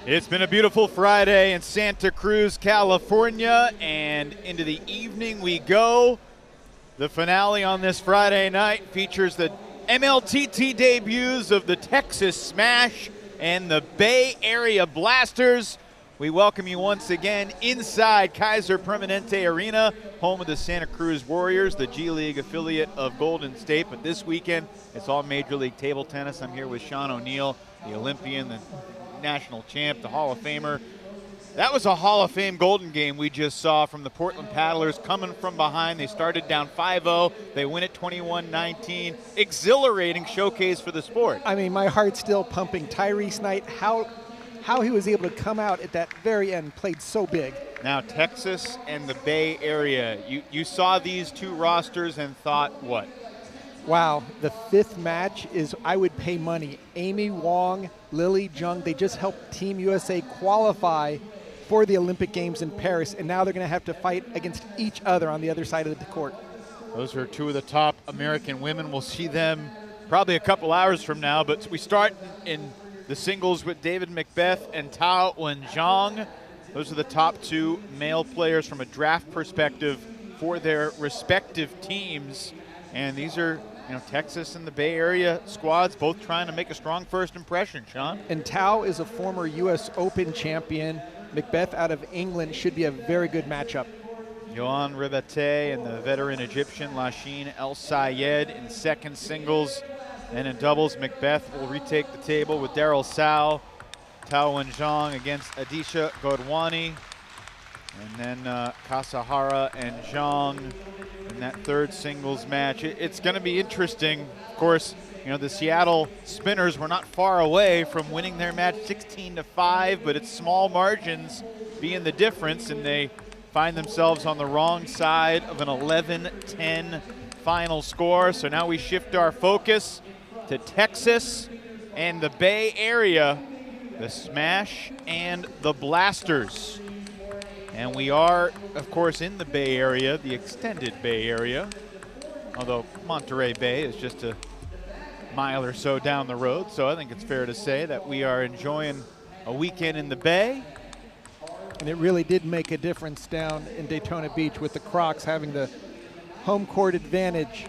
It's been a beautiful Friday in Santa Cruz, California, and into the evening we go. The finale on this Friday night features the MLTT debuts of the Texas Smash and the Bay Area Blasters. We welcome you once again inside Kaiser Permanente Arena, home of the Santa Cruz Warriors, the G League affiliate of Golden State. But this weekend, it's all Major League table tennis. I'm here with Sean O'Neill, the Olympian, the national champ, the Hall of Famer. That was a Hall of Fame Golden game we just saw from the Portland Paddlers coming from behind. They started down 5-0. They win it 21-19. Exhilarating showcase for the sport. I mean, my heart's still pumping. Tyrese Knight, how he was able to come out at that very end, played so big. Now Texas and the Bay Area. You saw these two rosters and thought what? Wow, the fifth match is, I would pay money. Amy Wong, Lily Jung, they just helped Team USA qualify for the Olympic Games in Paris, and now they're going to have to fight against each other on the other side of the court. Those are two of the top American women. We'll see them probably a couple hours from now, but we start in the singles with David Macbeth and Tao Wen-Zhang. Those are the top two male players from a draft perspective for their respective teams, and these are Texas and the Bay Area squads both trying to make a strong first impression, Sean. And Tao is a former U.S. Open champion. Macbeth out of England should be a very good matchup. Yohan Ribate and the veteran Egyptian Lachine El Sayed in second singles. And in doubles, Macbeth will retake the table with Daryl Sao. Tao Wen-Zhang against Adisha Godwani. And then Kasahara and Zhang in that third singles match. It's going to be interesting. Of course, the Seattle Spinners were not far away from winning their match 16-5, but it's small margins being the difference, and they find themselves on the wrong side of an 11-10 final score. So now we shift our focus to Texas and the Bay Area, the Smash and the Blasters. And we are, of course, in the Bay Area, the extended Bay Area, although Monterey Bay is just a mile or so down the road. So I think it's fair to say that we are enjoying a weekend in the Bay. And it really did make a difference down in Daytona Beach with the Crocs having the home court advantage.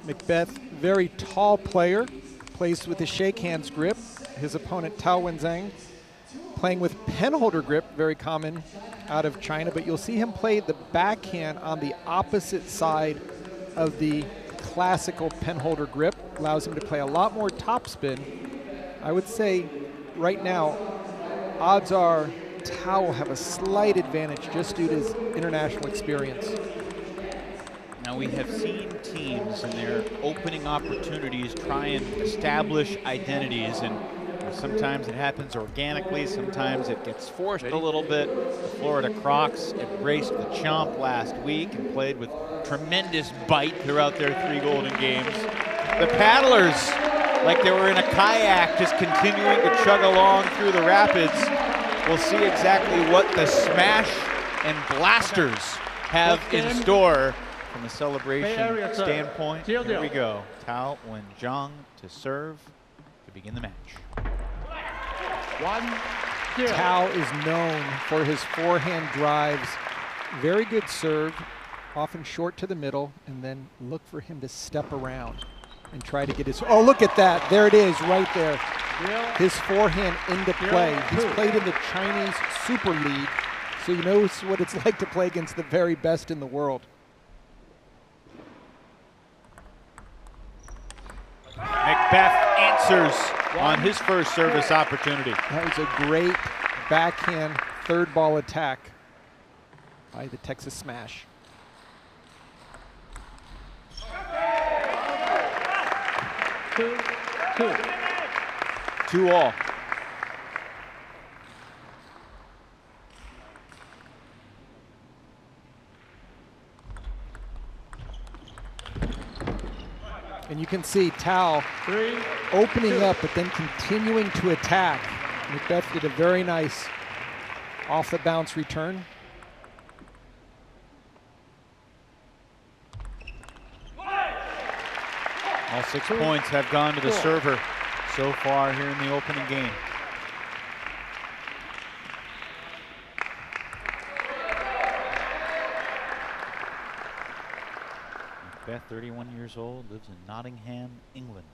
Macbeth, very tall player, plays with a shake hands grip. His opponent, Tao Wen-Zhang, playing with penholder grip, very common out of China, but you'll see him play the backhand on the opposite side of the classical penholder grip. Allows him to play a lot more topspin. I would say right now, odds are Tao will have a slight advantage just due to his international experience. Now we have seen teams in their opening opportunities try and establish identities, and sometimes it happens organically, sometimes it gets forced a little bit. The Florida Crocs embraced the chomp last week and played with tremendous bite throughout their three golden games. The Paddlers, like they were in a kayak, just continuing to chug along through the rapids. We'll see exactly what the Smash and Blasters have in store from a celebration standpoint. Here we go. Tao Wen-Zhang to serve to begin the match. Tao is known for his forehand drives. Very good serve, often short to the middle, and then look for him to step around and try to get his, oh, look at that. There it is right there. His forehand into play. He's played in the Chinese Super League, so he knows what it's like to play against the very best in the world. Macbeth answers on his first service opportunity. That was a great backhand third ball attack by the Texas Smash. Two all. And you can see Tao opening up, but then continuing to attack. Macbeth did a very nice off the bounce return. All 6 points have gone to the server so far here in the opening game. McBeth, 31 years old, lives in Nottingham, England.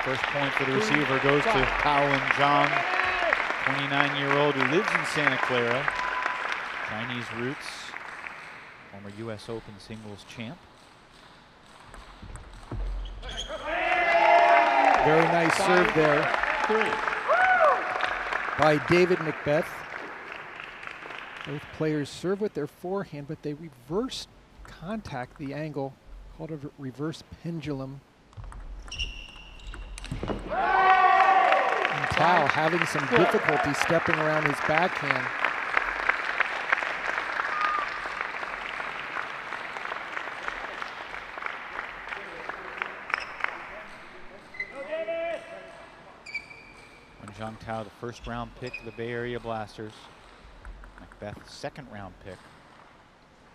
First point for the receiver goes to Taowen Zhang, 29-year-old who lives in Santa Clara. Chinese roots, former U.S. Open singles champ. Very nice serve there by David McBeth. Both players serve with their forehand, but they reverse contact the angle, called a reverse pendulum. And Tao having some difficulty stepping around his backhand. Zhang Tao, the first round pick of the Bay Area Blasters. McBeth, second round pick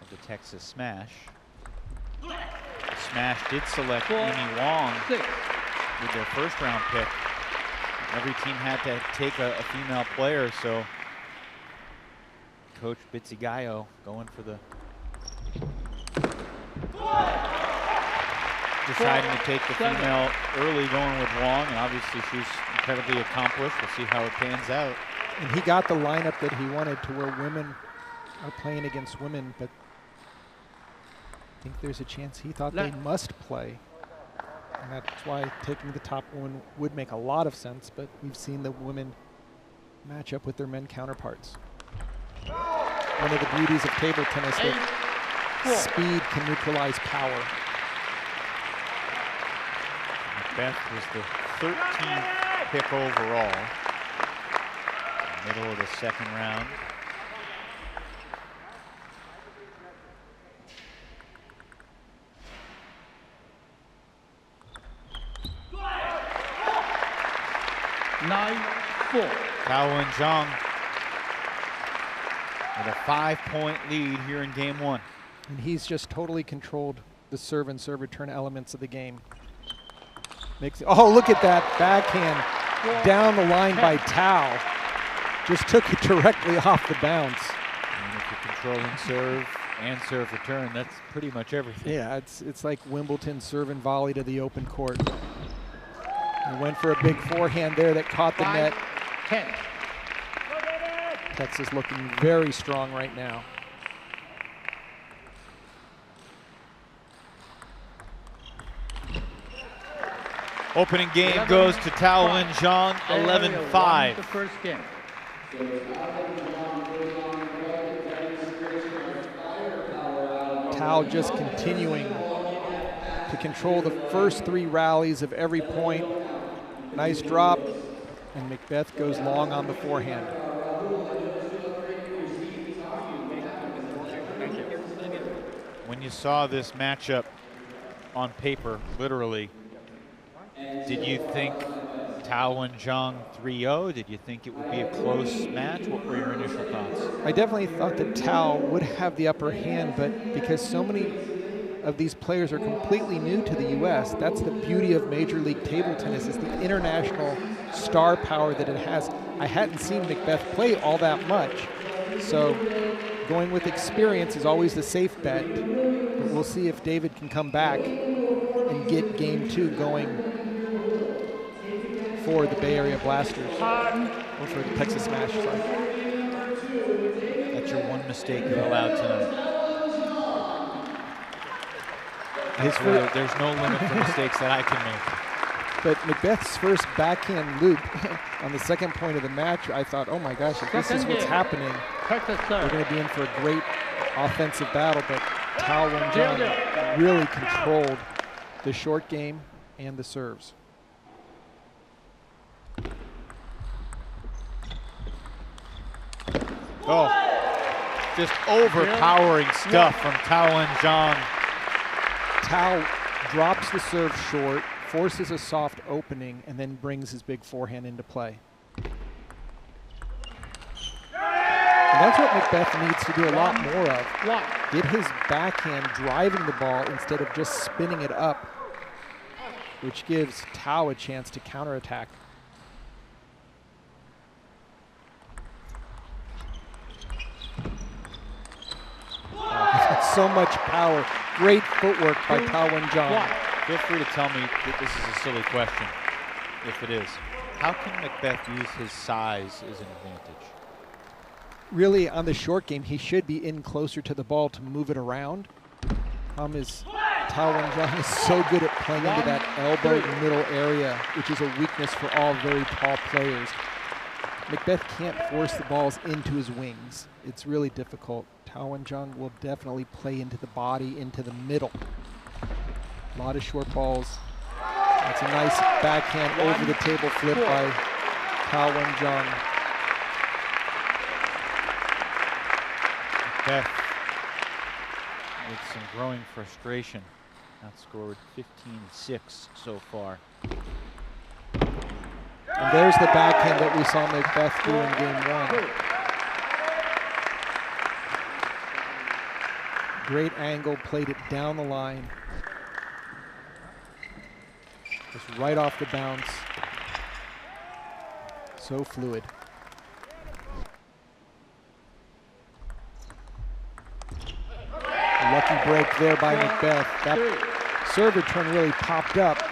of the Texas Smash. The Smash did select Amy Wong with their first round pick. Every team had to take a female player, so Coach Bitsy Gayo going for the deciding to take the female early, going with Wong, and obviously she's incredibly accomplished. We'll see how it pans out. And he got the lineup that he wanted, to where women are playing against women, but I think there's a chance he thought they must play. And that's why taking the top woman would make a lot of sense, but we've seen the women match up with their men counterparts. One of the beauties of table tennis, that speed can neutralize power. McBeth was the 13th pick overall, middle of the second round. Taowen Zhang with a 5-point lead here in game one. And he's just totally controlled the serve and serve return elements of the game. Oh, look at that backhand down the line by Tao. Just took it directly off the bounce. And if you're controlling serve and serve return, that's pretty much everything. Yeah, it's like Wimbledon serve and volley to the open court. He went for a big forehand there that caught the net. 10. Texas looking very strong right now. Opening game goes to Taowen Zhang, 11-5. The first game. Tao just continuing to control the first three rallies of every point. Nice drop, and McBeth goes long on the forehand. When you saw this matchup on paper, literally, did you think Taowen Zhang 3-0? Did you think it would be a close match? What were your initial thoughts? I definitely thought that Tao would have the upper hand, but because so many of these players are completely new to the U.S., that's the beauty of Major League Table Tennis, is the international star power that it has. I hadn't seen McBeth play all that much, so going with experience is always the safe bet. But we'll see if David can come back and get game two going for the Bay Area Blasters, or for the Texas Smash. Sorry. That's your one mistake you're allowed tonight. There's no limit for mistakes that I can make. But McBeth's first backhand loop on the second point of the match, I thought, oh my gosh, if this is what's happening, we're going to be in for a great offensive battle. But Taowen Zhang really controlled the short game and the serves. Oh, just overpowering stuff from Taowen Zhang. Tao drops the serve short, forces a soft opening, and then brings his big forehand into play. And that's what McBeth needs to do a lot more of. Get his backhand driving the ball instead of just spinning it up, which gives Tao a chance to counterattack. so much power. Great footwork by Tao Wen-jong. Feel free to tell me that this is a silly question, if it is. How can McBeth use his size as an advantage? Really, on the short game, he should be in closer to the ball to move it around. Problem is, Tao Wen-jong is so good at playing into that elbow middle area, which is a weakness for all very tall players. McBeth can't force the balls into his wings. It's really difficult. Tao Wen-jong will definitely play into the body, into the middle. A lot of short balls. That's a nice backhand over the table flip by Tao Wen-jong. McBeth with some growing frustration. Outscored 15-6 so far. And there's the backhand that we saw McBeth do in game 1. Great angle, played it down the line. Just right off the bounce. So fluid. A lucky break there by McBeth. That serve return really popped up.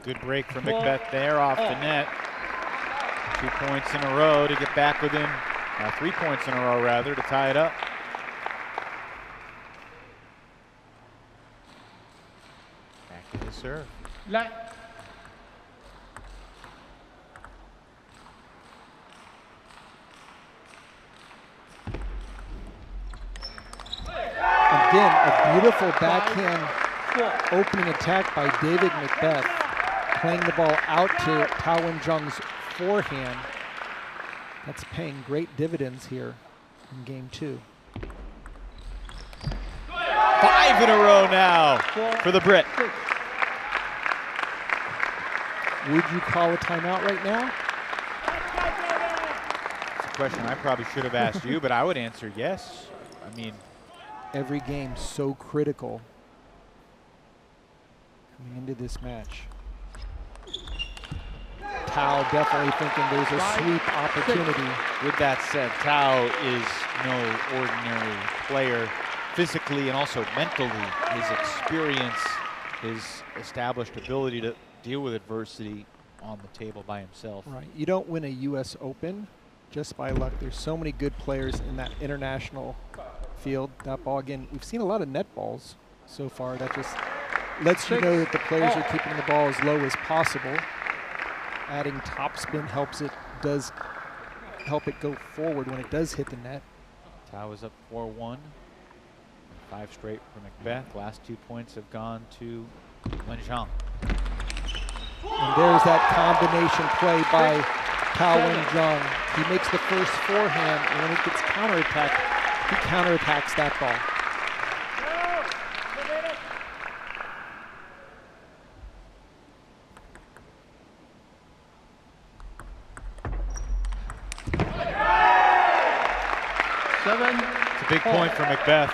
Good break for McBeth there off the net. 2 points in a row to get back within, 3 points in a row rather, to tie it up. Back to his serve. Again, a beautiful backhand opening attack by David McBeth, playing the ball out to Tao Wen-jong's forehand. That's paying great dividends here in game 2. 5 in a row now for the Brit. Would you call a timeout right now? It's a question I probably should have asked you, but I would answer yes. I mean, every game so critical coming into this match. Tao definitely thinking there's a sweep opportunity. With that said, Tao is no ordinary player, physically and also mentally. His experience, his established ability to deal with adversity on the table by himself. Right, you don't win a US Open just by luck. There's so many good players in that international field. That ball, again, we've seen a lot of net balls so far. That just lets you know that the players are keeping the ball as low as possible. Adding topspin helps it, does help it go forward when it does hit the net. Tao is up 4-1. 5 straight for McBeth. Last 2 points have gone to Wen-jong. And there's that combination play by Tao Wen-jong. He makes the first forehand, and when it gets counterattacked, he counterattacks that ball. It's a big point for McBeth.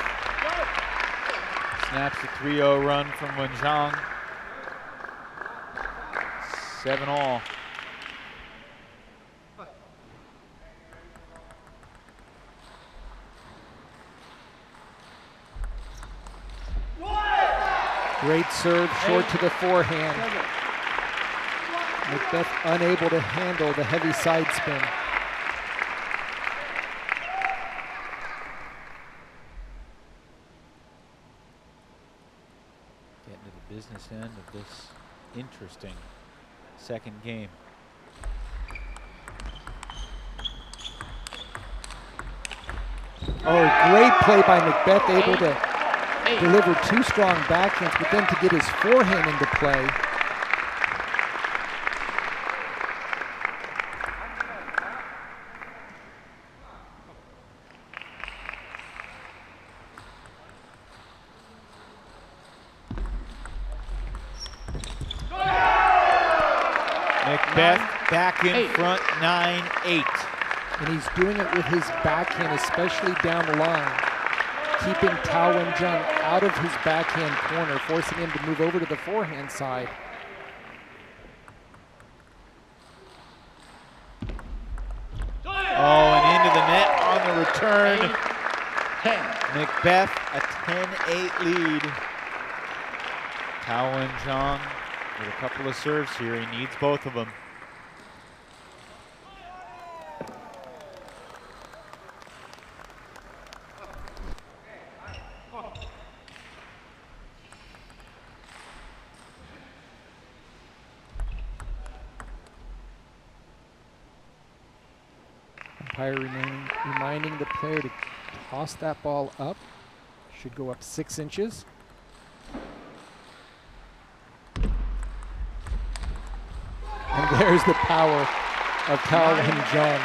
Snaps the 3-0 run from Wen-jong. 7-all. Great serve, short to the forehand. McBeth unable to handle the heavy side spin. Getting to the business end of this interesting second game. Oh, great play by McBeth, able to deliver 2 strong backhands, but then to get his forehand into play. McBeth back in front, 9-8. And he's doing it with his backhand, especially down the line. keeping Tao Wen-jung out of his backhand corner, forcing him to move over to the forehand side. Oh, and into the net on the return. McBeth, a 10-8 lead. Tao Wen-jung with a couple of serves here. He needs both of them. Umpire reminding the player to toss that ball up. Should go up 6 inches. And there's the power of Tao Wen-jung.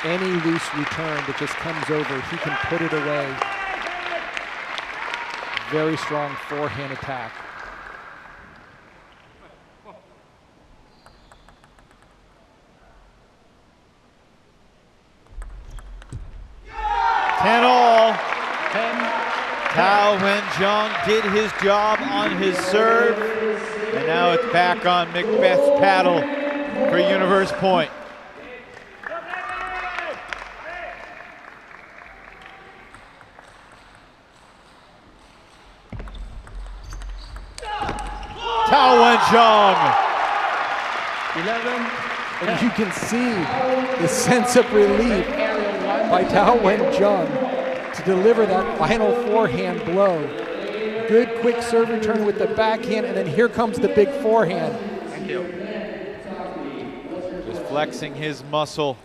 Any loose return that just comes over, he can put it away. Very strong forehand attack. Tao Wen-jung did his job on his serve, and now it's back on McBeth's paddle for Universe Point. Tao Wen-jung. 11. And you can see the sense of relief by Tao Wen-jung to deliver that final forehand blow. Good quick serve return with the backhand, and then here comes the big forehand. Thank you. Just flexing his muscle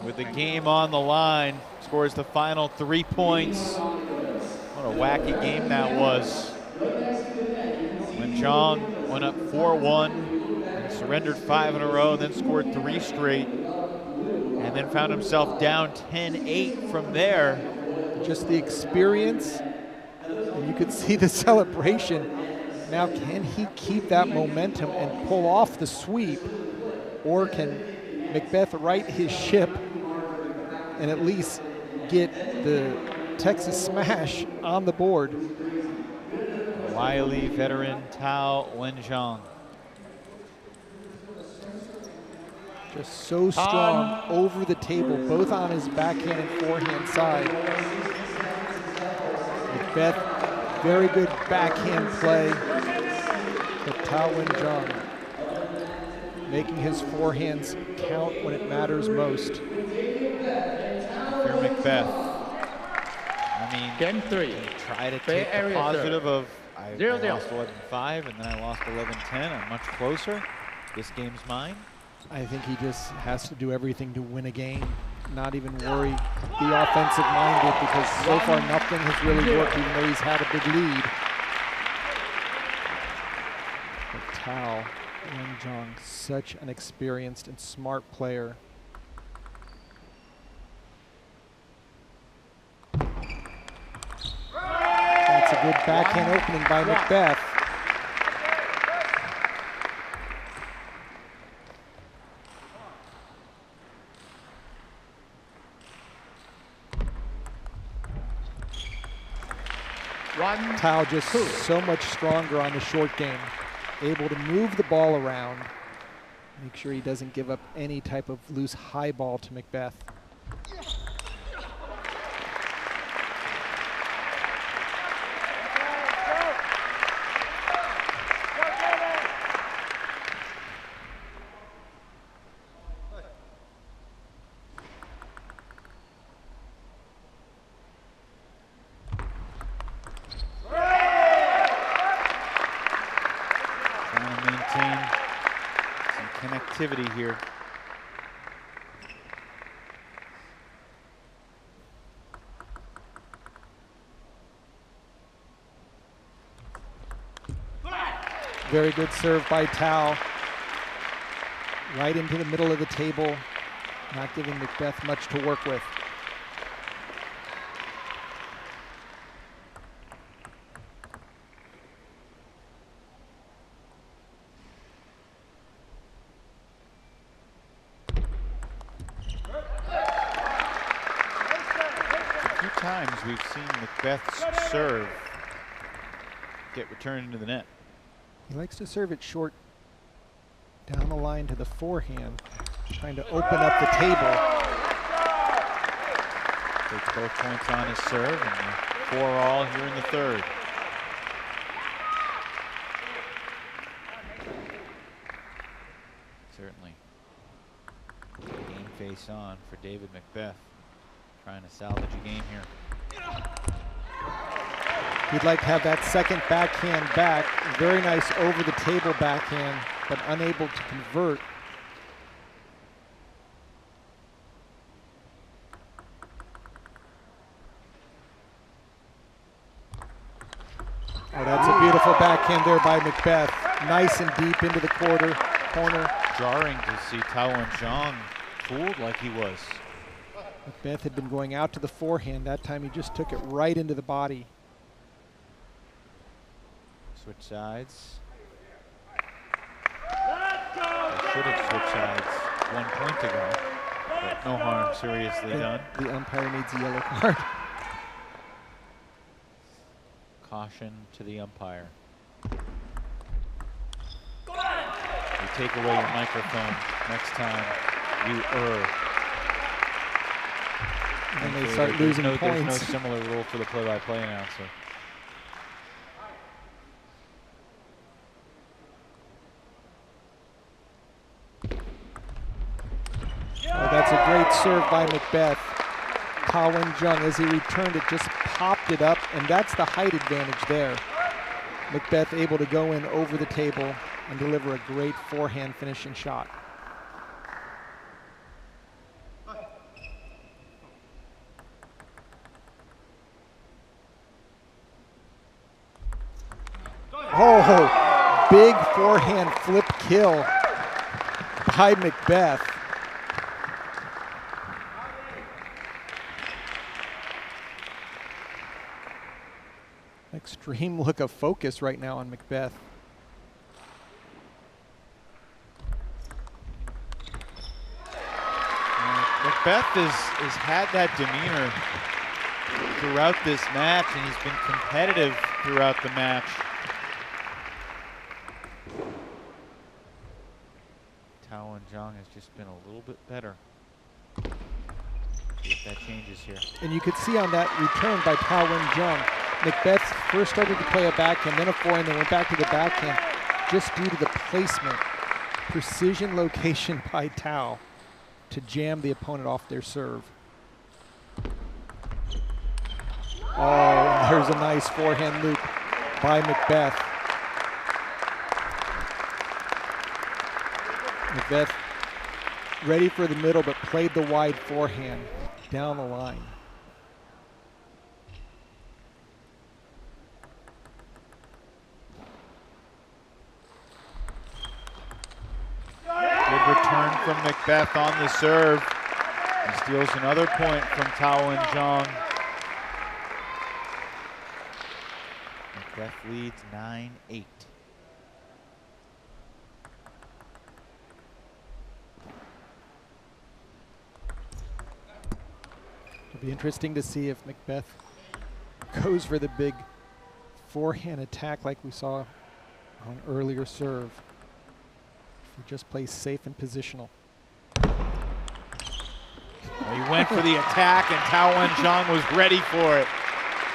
with the game on the line. Scores the final 3 points. What a wacky game that was. Wen-jung went up 4-1 and surrendered 5 in a row, then scored 3 straight, and then found himself down 10-8 from there. Just the experience, and you could see the celebration. Now, can he keep that momentum and pull off the sweep, or can McBeth right his ship and at least get the Texas smash on the board? Wily veteran Tao Wen-jung. Just so strong over the table, both on his backhand and forehand side. McBeth, very good backhand play. But Tao Wen-jung making his forehands count when it matters most. If you're McBeth, I mean, Game 3. try to Bay take the Area positive serve. of I 0-0. lost 11-5 and then I lost 11-10. I'm much closer. This game's mine. I think he just has to do everything to win a game, not even worry, be offensive minded, because so far nothing has really worked, even though he's had a big lead. But Tao Wen-jung, such an experienced and smart player. That's a good backhand opening by McBeth. Tao just so much stronger on the short game, able to move the ball around, make sure he doesn't give up any type of loose high ball to McBeth. Connectivity here. Very good serve by Tao. Right into the middle of the table, not giving McBeth much to work with. times we've seen Macbeth's serve get returned into the net. He likes to serve it short down the line to the forehand, trying to open up the table. Takes both points on his serve, and 4-all here in the third. Certainly game face on for David Macbeth, trying to salvage a game here. He'd like to have that second backhand back. Very nice over the table backhand, but unable to convert. Oh, that's a beautiful backhand there by Macbeth. Nice and deep into the corner. Jarring to see Tao Zhang fooled like he was. Macbeth had been going out to the forehand. That time he just took it right into the body. Switch sides. They should have switched sides 1 point ago, but no harm seriously done. The umpire needs a yellow card. Caution to the umpire. You take away your microphone next time you err. And then they start losing points. There's no similar rule for the play-by-play announcer. Oh, that's a great serve by Macbeth. Tao Zhang, as he returned it, just popped it up, and that's the height advantage there. Macbeth able to go in over the table and deliver a great forehand finishing shot. Oh, big forehand flip kill by Macbeth. Extreme look of focus right now on Macbeth. Macbeth has had that demeanor throughout this match, and he's been competitive throughout the match. Tao Zhang has just been a little bit better. See if that changes here. And you could see on that return by Tao Zhang, Macbeth first started to play a backhand, then a forehand, then went back to the backhand, just due to the placement, precision location by Tao to jam the opponent off their serve. Oh, and there's a nice forehand loop by Macbeth. Macbeth ready for the middle, but played the wide forehand down the line. Good return from Macbeth on the serve. He steals another point from Tao Zhang. Macbeth leads 9-8. It'll be interesting to see if Macbeth goes for the big forehand attack like we saw on earlier serve. If he just plays safe and positional. Well, he went for the attack, and Tao Zhang was ready for it.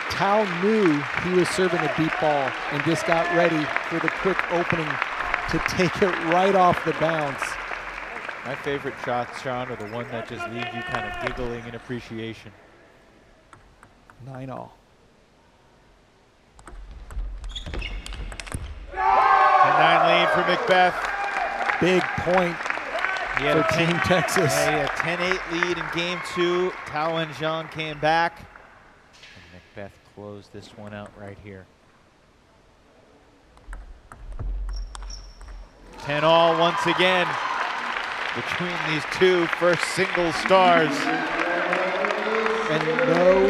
Tao knew he was serving a deep ball and just got ready for the quick opening to take it right off the bounce. My favorite shots, Sean, are the one that just leave you kind of giggling in appreciation. 9-all. 10-9 lead for Macbeth. Big point He had for Team Texas. Yeah, he had a 10-8 lead in game two. Tao Zhang came back, and Macbeth closed this one out right here. 10-all once again between these two first single stars. And no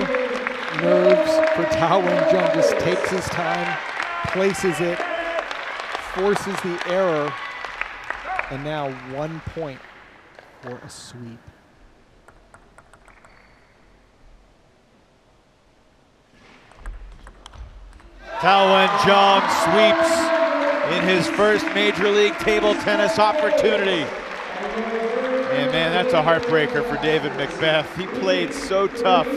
nerves for Tao Zhang. Just takes his time, places it, forces the error, and now 1 point for a sweep. Tao Wen-jong sweeps in his first Major League table tennis opportunity. And man, that's a heartbreaker for David Macbeth. He played so tough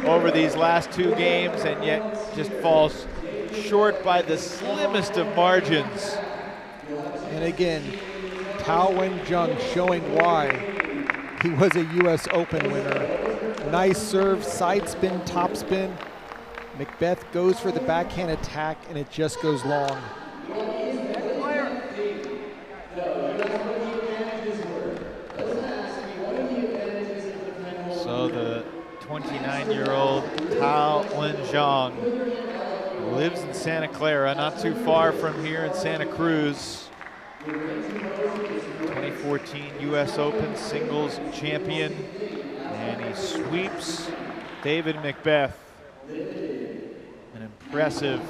over these last 2 games and yet just falls short by the slimmest of margins. And again, Tao Wen-jung showing why he was a US Open winner. Nice serve, side spin, top spin. Macbeth goes for the backhand attack and it just goes long. So the 29-year-old Tao Wen-jong lives in Santa Clara, not too far from here in Santa Cruz. 2014 US Open singles champion, and he sweeps David Macbeth. An impressive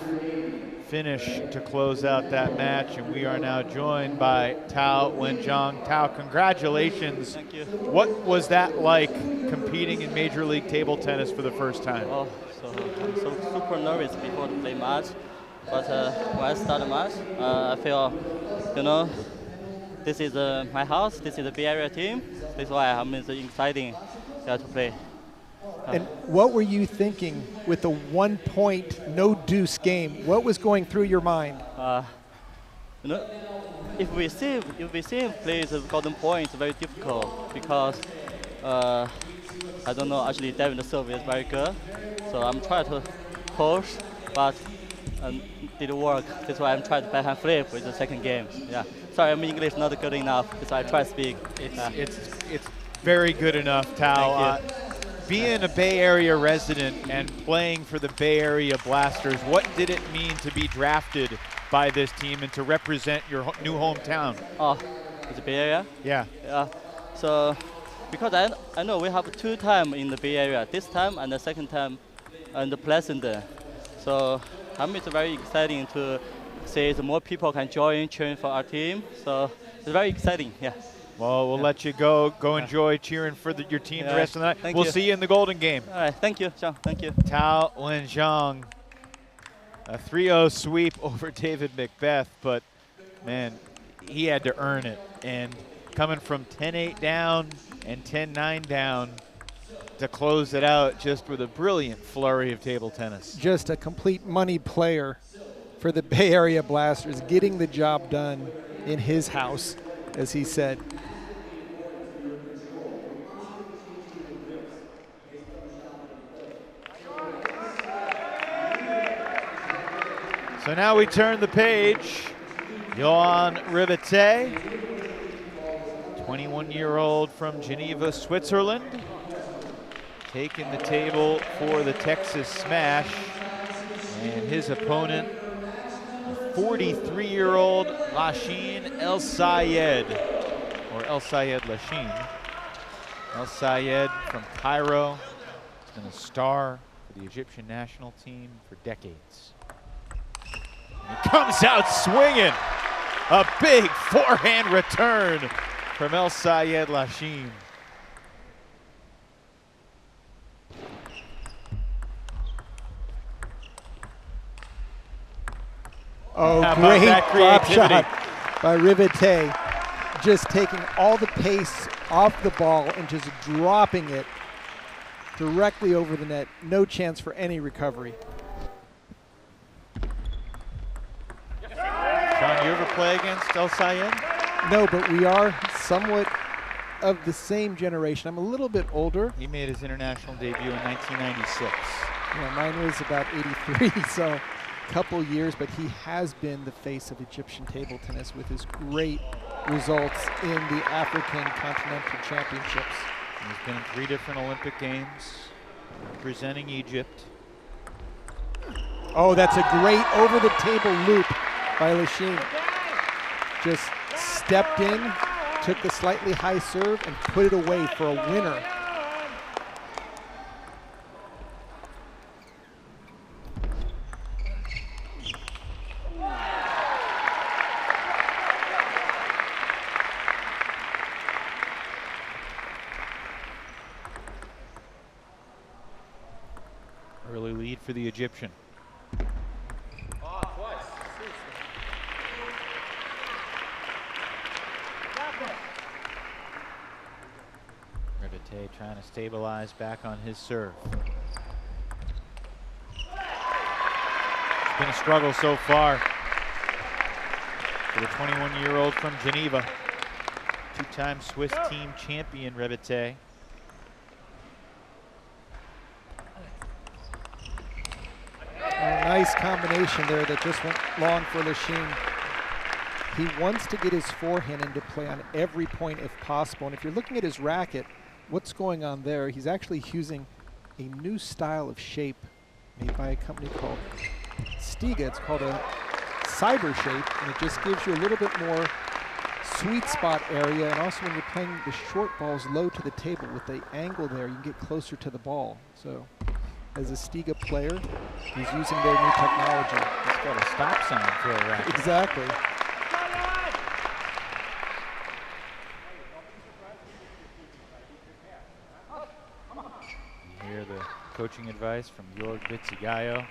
finish to close out that match, and we are now joined by Tao Wen-jong. Tao, congratulations. Thank you. What was that like competing in Major League table tennis for the first time? Oh, I'm so super nervous before the play match, but when I start the match, I feel, this is my house. This is the Bay Area team. That's why I'm exciting to play. And what were you thinking with the 1 point, no deuce game? What was going through your mind? If we see him play the golden point, it's very difficult because I don't know. Actually, David's serve is very good, so I'm trying to push, but didn't work. That's why I'm trying to backhand flip with the second game. Yeah. Sorry, my English not good enough. That's why I try to speak. It's very good enough, Tao. Being a Bay Area resident and playing for the Bay Area Blasters, what did it mean to be drafted by this team and to represent your new hometown? Oh, it's the Bay Area? Yeah. So, because I know we have 2 times in the Bay Area, this time and the second time in the Pleasanton. So, it's very exciting to see that more people can join, cheering for our team. So, it's very exciting, yeah. Well, we'll let you go. Go enjoy cheering for your team the rest of the night. We'll see you in the Golden Game. All right, thank you, Sean. Thank you. Tao Wen-jong, a 3-0 sweep over David Macbeth, but man, he had to earn it. And coming from 10-8 down and 10-9 down to close it out just with a brilliant flurry of table tennis. Just a complete money player for the Bay Area Blasters, getting the job done in his house, as he said. So now we turn the page. Johan Ribete, 21-year-old from Geneva, Switzerland, taking the table for the Texas Smash. And his opponent, 43-year-old Lachine El Sayed, or El Sayed Lachine. El Sayed from Cairo, has been a star for the Egyptian national team for decades. He comes out swinging. A big forehand return from El Sayed Lachine. Oh, great drop shot by Ribete. Just taking all the pace off the ball and just dropping it directly over the net. No chance for any recovery. Sean, you ever play against El Sayed? No, but we are somewhat of the same generation. I'm a little bit older. He made his international debut in 1996. Yeah, mine was about 83, so a couple years, but he has been the face of Egyptian table tennis with his great results in the African Continental Championships. He's been in 3 different Olympic Games, representing Egypt. Oh, that's a great over-the-table loop by Lachine. Just stepped in, took the slightly high serve, and put it away for a winner. Early lead for the Egyptian. trying to stabilize back on his serve. It's been a struggle so far for the 21-year-old from Geneva. Two-time Swiss team champion, Rebete. Nice combination there that just went long for Lachine. He wants to get his forehand into play on every point if possible. And if you're looking at his racket, what's going on there? He's actually using a new style of shape made by a company called Stiga. It's called a cyber shape, and it just gives you a little bit more sweet spot area. And also when you're playing the short balls low to the table with the angle there, you can get closer to the ball. So as a Stiga player, he's using their new technology. He's got a stop sign for a racket. Exactly. You hear the coaching advice from Jörg Vitzigayo,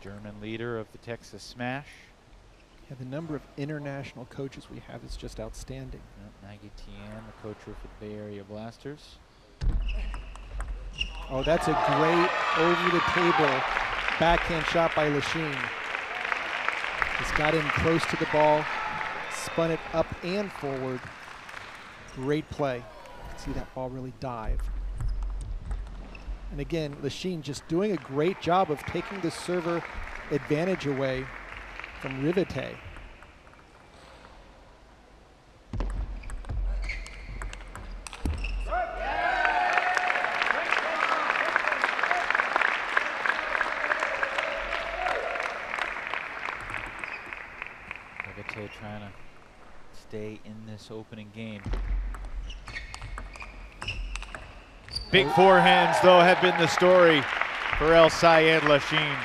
German leader of the Texas Smash. Yeah, the number of international coaches we have is just outstanding. Nagy Tian, the coach for the Bay Area Blasters. Oh, that's a great over-the-table backhand shot by Lachine. He's got in close to the ball, spun it up and forward. Great play. You can see that ball really dive. And again, Lachine just doing a great job of taking the server advantage away from Rivete. Rivete trying to stay in this opening game. Big forehands, though, have been the story for El Sayed Lachine.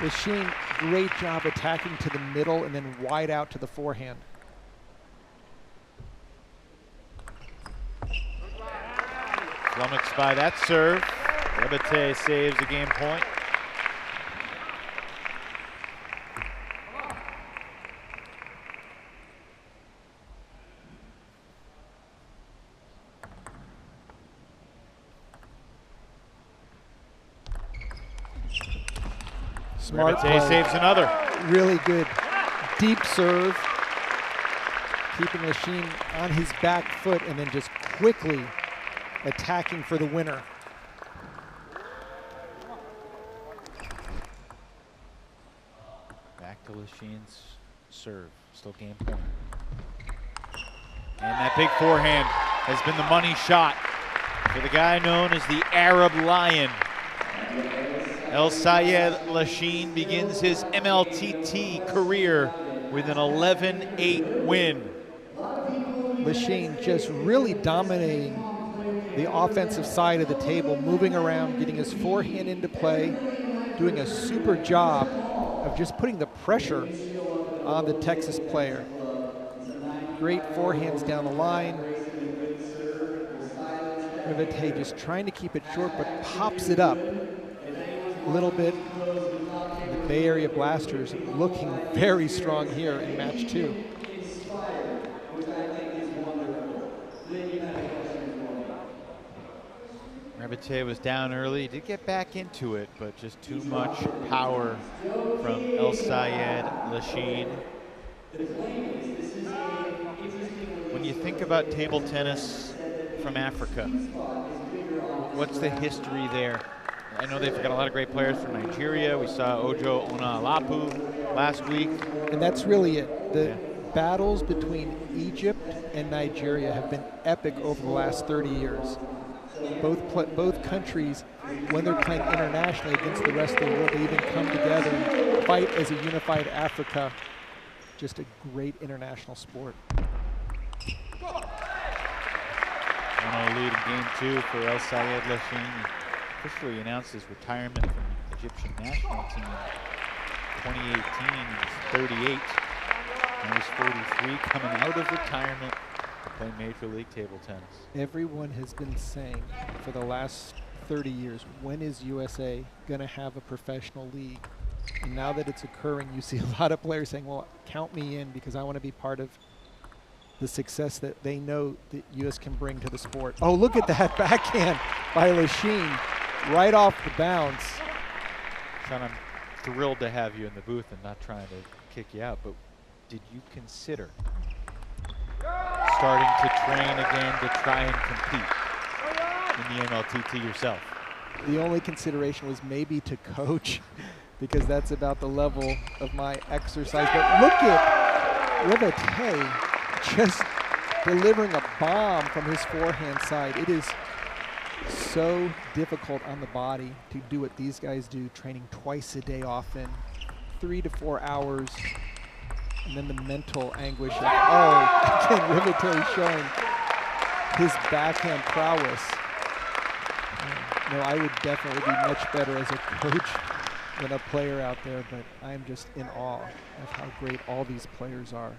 Lachine, great job attacking to the middle and then wide out to the forehand. Flummoxed by that serve. Ribete saves the game point. Smart Ribete play. saves another. Really good deep serve, keeping Lachine on his back foot and then just quickly attacking for the winner. Back to Lachine's serve, still game point. And that big forehand has been the money shot for the guy known as the Arab Lion. El Sayed Lachine begins his MLTT career with an 11-8 win. Lachine just really dominating the offensive side of the table, moving around, getting his forehand into play, doing a super job of just putting the pressure on the Texas player. Great forehands down the line. Rivete just trying to keep it short, but pops it up a little bit. The Bay Area Blasters looking very strong here in match 2. Ribete was down early, did get back into it, but just too much power from El Sayed Lachine. When you think about table tennis from Africa, what's the history there? I know they've got a lot of great players from Nigeria. We saw Ojo Onalapu last week. And that's really it. The battles between Egypt and Nigeria have been epic over the last 30 years. Both countries, when they're playing internationally against the rest of the world, they even come together and fight as a unified Africa. Just a great international sport. 1-0 lead in game 2 for El Sayed Lachine. He officially announced his retirement from the Egyptian national team in 2018. He was 38. Now he's 43, coming out of retirement to play Major League table tennis. Everyone has been saying for the last 30 years, when is USA going to have a professional league? And now that it's occurring, you see a lot of players saying, well, count me in because I want to be part of the success that they know that U.S. can bring to the sport. Oh, look at that backhand by Lachine, right off the bounce. Sean, I'm thrilled to have you in the booth and not trying to kick you out, but did you consider starting to train again to try and compete in the MLTT yourself? The only consideration was maybe to coach because that's about the level of my exercise. But look at Rivette just delivering a bomb from his forehand side. It is so difficult on the body to do what these guys do, training twice a day often, 3 to 4 hours, and then the mental anguish of, oh, again, Rivette showing his backhand prowess. No, I would definitely be much better as a coach than a player out there, but I'm just in awe of how great all these players are.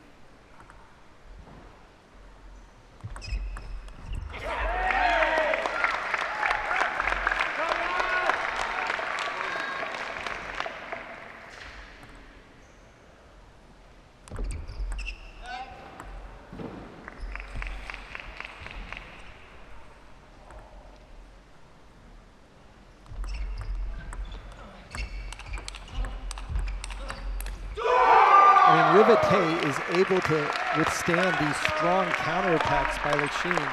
Rivette is able to withstand these strong counterattacks by Lachine.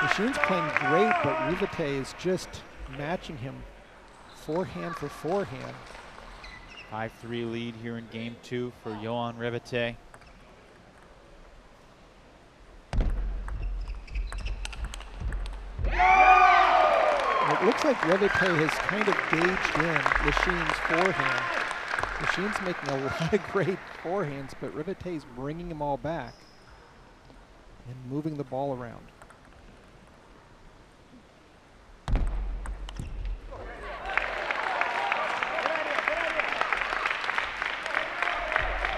Lachine's playing great, but Rivette is just matching him forehand for forehand. 5-3 lead here in game 2 for Yohan Rivette. It looks like Rivette has kind of gauged in Lachine's forehand. Lachine's making a lot of great forehands, but Rivette's bringing them all back and moving the ball around.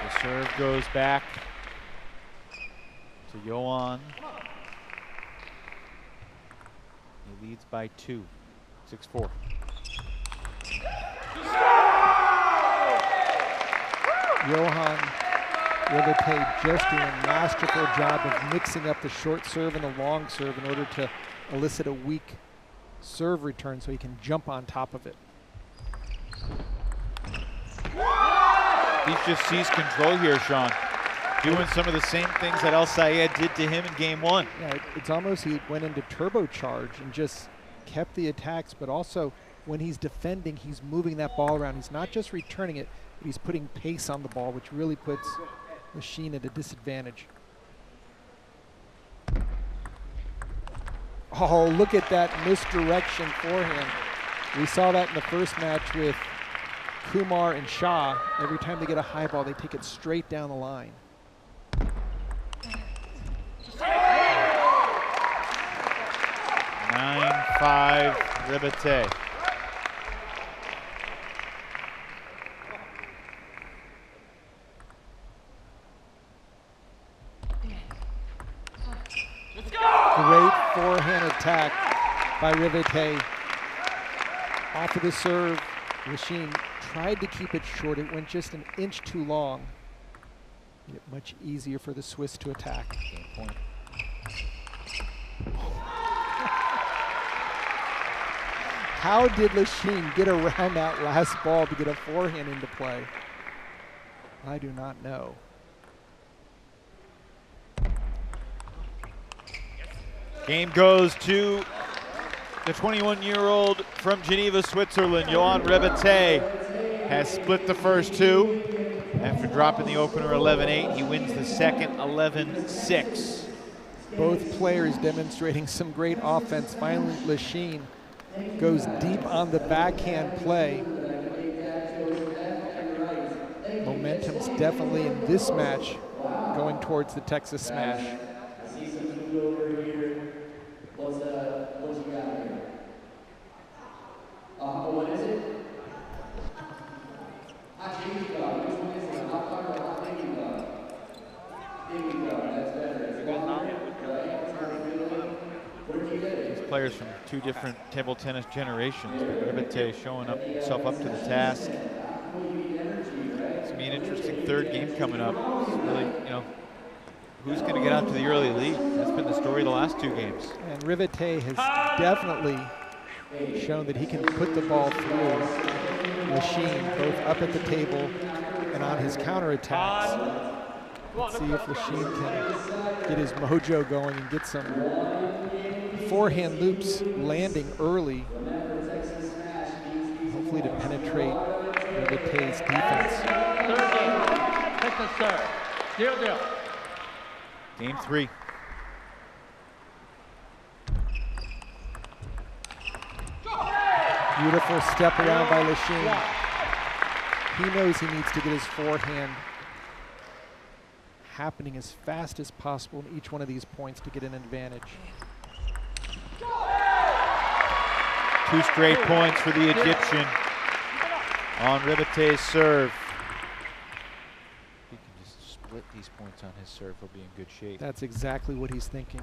The serve goes back to Yohan. He leads by 2, 6-4. Yohan Rivette just doing a masterful job of mixing up the short serve and the long serve in order to elicit a weak serve return so he can jump on top of it. He just seized control here, Sean. Doing some of the same things that El Sayed did to him in game 1. Yeah, it's almost he went into turbocharge and just kept the attacks, but also when he's defending, he's moving that ball around. He's not just returning it, but he's putting pace on the ball, which really puts Lachine at a disadvantage. Oh, look at that misdirection forehand. We saw that in the first match with Kumar and Shah. Every time they get a high ball, they take it straight down the line. Nine-5 Rivette. Great forehand attack by Rivette. Off of the serve, Lachine tried to keep it short. It went just an inch too long. Made it much easier for the Swiss to attack. How did Lachine get around that last ball to get a forehand into play? I do not know. Game goes to the 21-year-old from Geneva, Switzerland. Yohan Rivette has split the first 2. After dropping the opener 11-8, he wins the second 11-6. Both players demonstrating some great offense. Finally, Lachine goes deep on the backhand play. Momentum's definitely in this match going towards the Texas Smash. What you got here? What is it? Hot baby dog. Which one is it? Hot dog or hot baby dog? Baby dog. That's better. Where did you get it? These players from 2 different table tennis generations. Rivette showing himself up to the task. It's gonna be an interesting 3rd game coming up. It's really, who's going to get out to the early lead. That's been the story of the last 2 games. And Rivete has definitely shown that he can put the ball through Lachine, both up at the table and on his counterattacks. Let's see if Lachine can get his mojo going and get some forehand loops landing early, hopefully to penetrate Rivete's defense. Third game, second serve, 0-0. Game 3. Beautiful step around by Lachine. He knows he needs to get his forehand happening as fast as possible in each one of these points to get an advantage. 2 straight points for the Egyptian on Rivete's serve. He can just split these points on his serve, he'll be in good shape. That's exactly what he's thinking.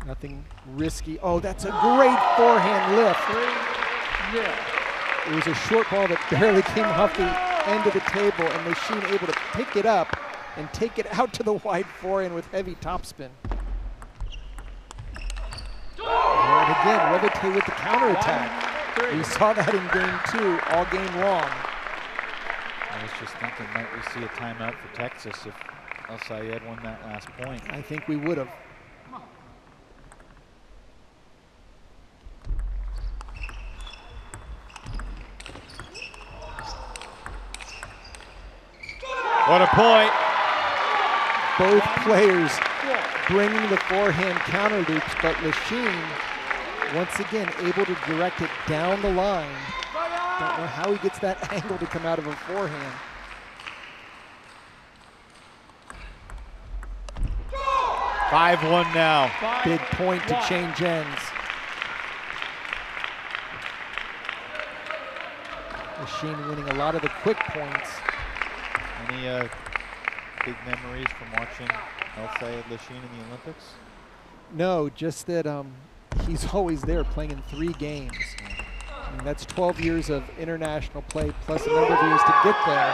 Nothing risky. Oh, that's a great forehand lift. It was a short ball that barely came off the end of the table, and Lachine able to pick it up and take it out to the wide forehand with heavy topspin. And again, Rivete with the counterattack. We saw that in game 2 all game long. I was just thinking, might we see a timeout for Texas if El Sayed won that last point? I think we would have. What a point. Both players bringing the forehand counter loops, but Lachine, once again, able to direct it down the line. Don't know how he gets that angle to come out of a forehand. Five-1 now. Big point to change ends. Lachine winning a lot of the quick points. Any big memories from watching El Sayed Lachine in the Olympics? No, just that he's always there playing in 3 games. I mean, that's 12 years of international play plus a number of years to get there.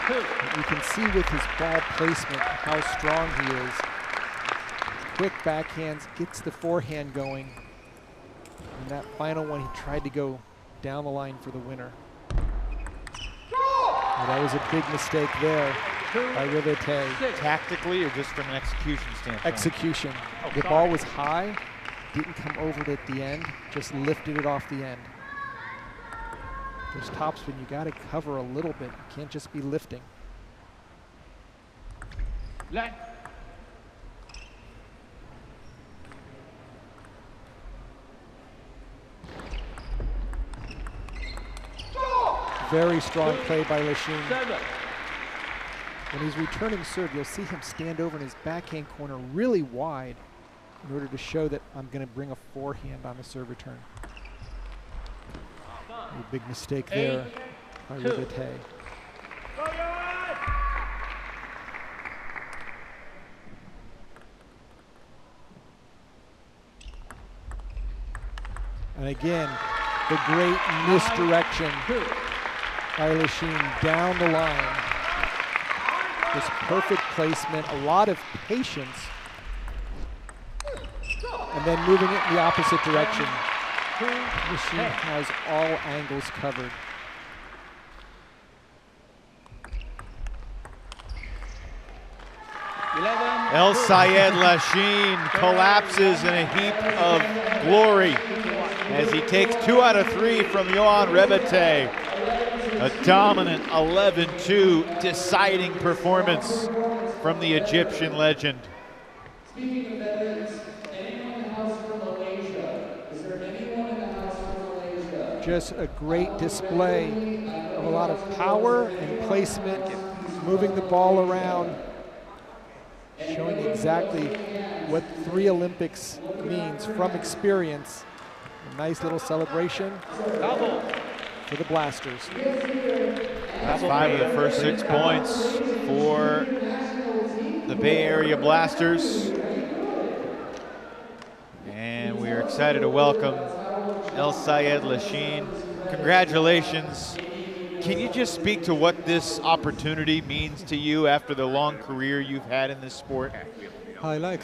5-2. You can see with his ball placement how strong he is. Quick backhands, gets the forehand going. And that final one, he tried to go down the line for the winner. Well, that was a big mistake there by Rivete. Tactically or just from an execution standpoint? Execution. The ball was high, didn't come over it at the end, just lifted it off the end. There's topspin, you gotta cover a little bit. You can't just be lifting. Very strong play by Lachine. When he's returning serve, you'll see him stand over in his backhand corner really wide in order to show that I'm going to bring a forehand on the serve return. A big mistake there by Rivete. And again, the great misdirection by Lachine down the line. Just perfect placement, a lot of patience, and then moving it in the opposite direction. Lachine has all angles covered. El Sayed Lachine collapses in a heap of glory as he takes 2 out of 3 from Yohan Rivete. A dominant 11-2 deciding performance from the Egyptian legend. Speaking of veterans, anyone in the house from Malaysia? Is there anyone in the house from Malaysia? Just a great display of a lot of power and placement, moving the ball around, showing exactly what 3 Olympics means from experience. A nice little celebration for the Blasters. That's 5 of the first 6 points for the Bay Area Blasters. And we're excited to welcome El Sayed Lachine. Congratulations Can you just speak to what this opportunity means to you after the long career you've had in this sport? I like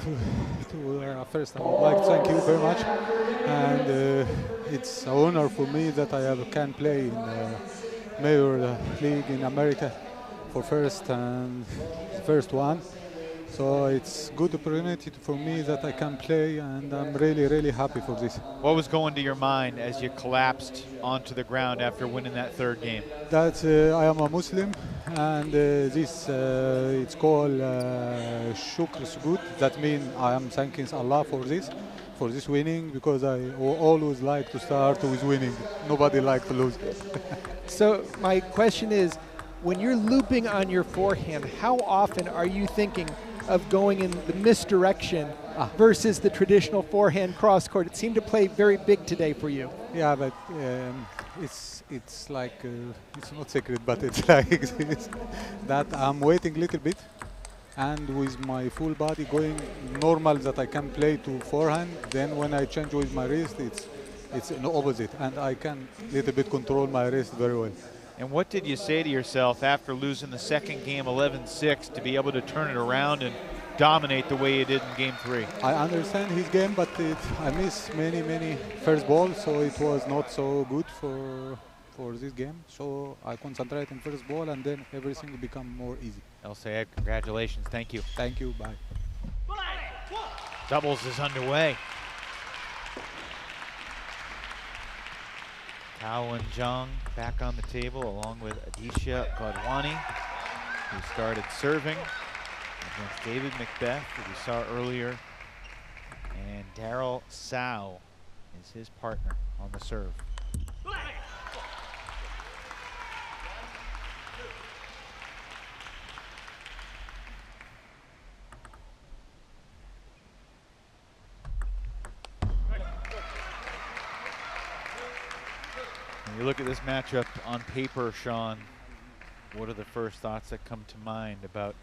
first I would like to thank you very much, and it's an honor for me that can play in Major League in America for first one. So it's good opportunity for me that I can play, and I'm really happy for this. What was going to your mind as you collapsed onto the ground after winning that third game? That I am a Muslim, and this it's called shukr sujud. That means I am thanking Allah for this winning, because I always like to start with winning. Nobody like to lose. So my question is, when you're looping on your forehand, how often are you thinking of going in the misdirection versus the traditional forehand cross court? It seemed to play very big today for you. Yeah, but it's like it's not secret, but it's like this, that I'm waiting a little bit, and with my full body going normal, that I can play to forehand. Then when I change with my wrist, it's an opposite, and I can little bit control my wrist very well. And what did you say to yourself after losing the second game 11-6 to be able to turn it around and dominate the way you did in game 3? I understand his game, but I missed many first balls, so it was not so good for this game. So I concentrate on first ball, and then everything will become more easy. El Sayed, congratulations. Thank you. Thank you. Bye. Doubles is underway. Tao Wen-jung back on the table along with Adisha Godwani, who started serving against David Macbeth, who we saw earlier. And Daryl Sao is his partner on the serve. When you look at this matchup on paper, Sean, what are the first thoughts that come to mind about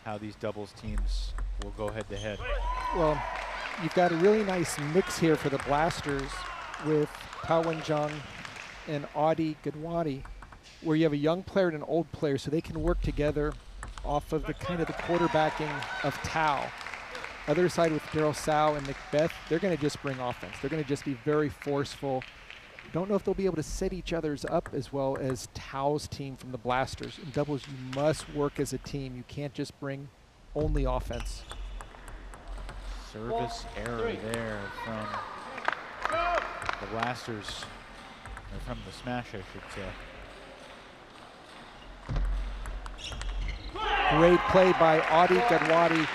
how these doubles teams will go head to head? Well, you've got a really nice mix here for the Blasters with Tao Wen-jung and Audi Gadwani, where you have a young player and an old player, so they can work together off of the kind of the quarterbacking of Tao. Other side with Daryl Sao and Macbeth, they're going to just bring offense. They're going to just be very forceful. Don't know if they'll be able to set each other's up as well as Tao's team from the Blasters. In doubles, you must work as a team. You can't just bring only offense. Service error there from the Blasters, or from the Smash, I should say. Great play by Audi Gadwani.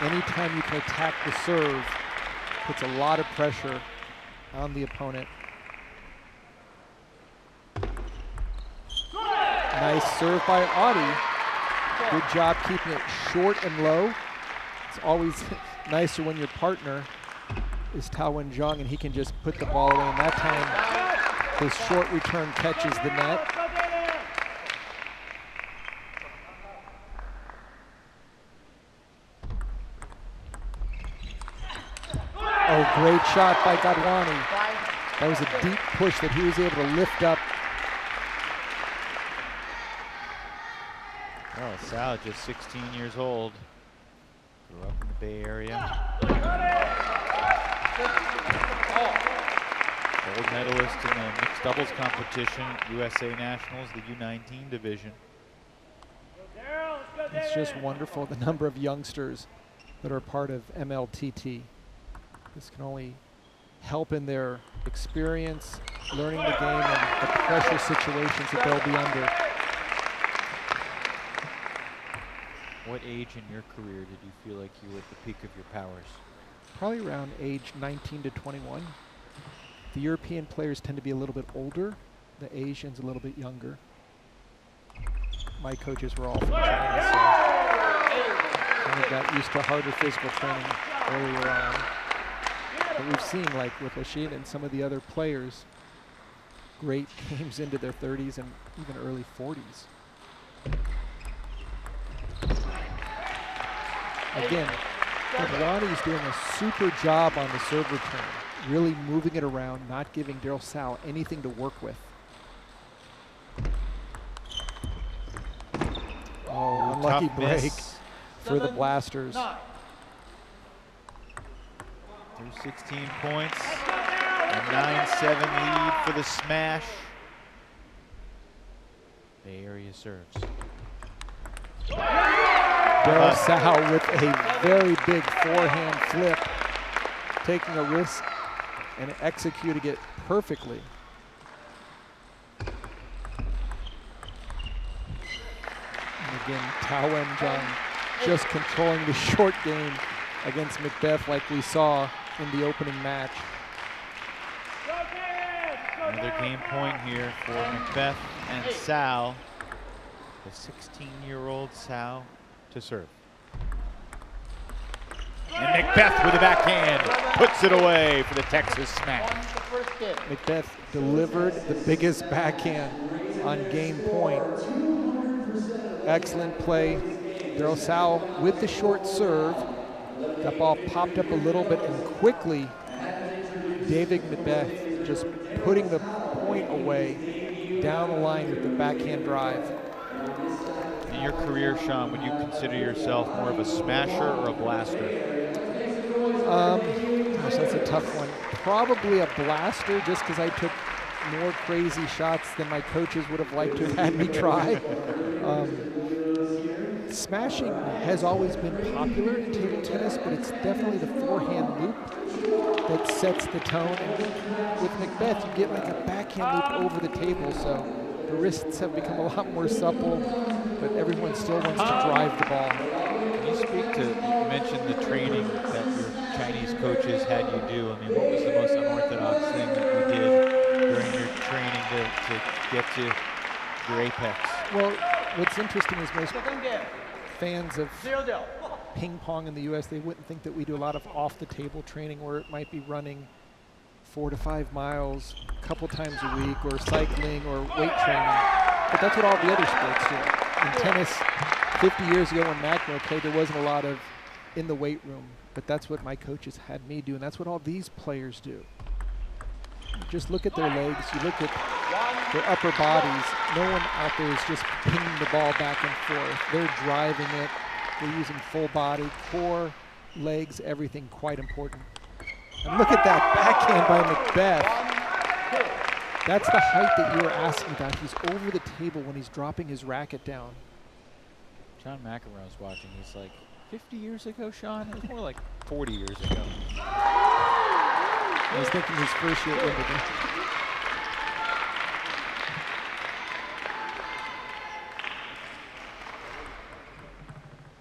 Anytime you can attack the serve, puts a lot of pressure on the opponent. Nice serve by Audi. Good job keeping it short and low. It's always nicer when your partner is Tao Wen-jung and he can just put the ball away. And that time, his short return catches the net. Oh, great shot by Gadwani. That was a deep push that he was able to lift up. Oh, Sal, just 16 years old. Grew up in the Bay Area. Gold medalist in the mixed doubles competition at USA Nationals, the U19 division. It's just wonderful, the number of youngsters that are part of MLTT. This can only help in their experience, learning the game, and the pressure situations that they'll be under. What age in your career did you feel like you were at the peak of your powers? Probably around age 19 to 21. The European players tend to be a little bit older, the Asians a little bit younger. My coaches were all from China, so kind of got used to harder physical training earlier on. But we've seen, like with Lachine and some of the other players, great games into their 30s and even early 40s. Again, Gadwani is doing a super job on the serve return, really moving it around, not giving Daryl Sao anything to work with. unlucky Tough break miss. for the Blasters. Through 16 points. A 9-7 lead for the Smash. Bay Area serves. Daryl Sal with a very big forehand flip, taking a risk and executing it perfectly. And again, Tao Wen-jung just controlling the short game against Macbeth like we saw in the opening match. Another game point here for Macbeth and Sal. The 16-year-old Sal to serve. And Macbeth with the backhand puts it away for the Texas Smash. Macbeth delivered the biggest backhand on game point. Excellent play. Daryl Sal with the short serve. That ball popped up a little bit, and quickly David Macbeth just putting the point away down the line with the backhand drive. In your career, Sean, would you consider yourself more of a smasher or a blaster? Gosh, that's a tough one. Probably a blaster, just because I took more crazy shots than my coaches would have liked to have had me try. Smashing has always been popular in table tennis, but it's definitely the forehand loop that sets the tone. And with Macbeth, you get like a backhand loop over the table, so the wrists have become a lot more supple, but everyone still wants to drive the ball. Can you speak to, you mentioned the training that your Chinese coaches had you do. I mean, what was the most unorthodox thing that you did during your training to get to your apex? Well, what's interesting is most fans of ping pong in the US, they wouldn't think that we do a lot of off-the-table training where it might be running 4 to 5 miles a couple times a week, or cycling or weight training. But that's what all the other sports do. In tennis, 50 years ago when McEnroe played, there wasn't a lot of in the weight room. But that's what my coaches had me do, and that's what all these players do. Just look at their legs, you look at their upper bodies. No one out there is just pinging the ball back and forth. They're driving it. They're using full body, core, legs, everything quite important. And look at that backhand by Macbeth. That's the height that you were asking about. He's over the table when he's dropping his racket down. John McEnroe's watching. He's like, 50 years ago, Sean? It was more like 40 years ago. I was thinking his first year at Wimbledon.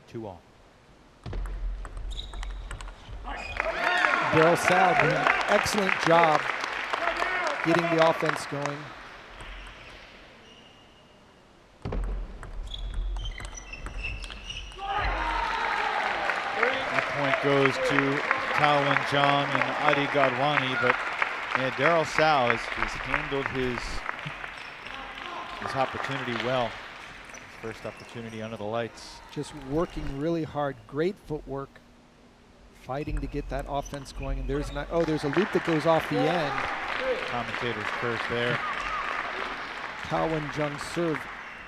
Two all. Daryl Sal doing an excellent job getting the offense going. That point goes to Tao Wen-jung and Adi Gadwani, but yeah, Daryl Sal has handled his opportunity well. His first opportunity under the lights. Just working really hard, great footwork, fighting to get that offense going. And there's not, oh, there's a loop that goes off the end. Commentator's curse there. Tao Wen-jung's serve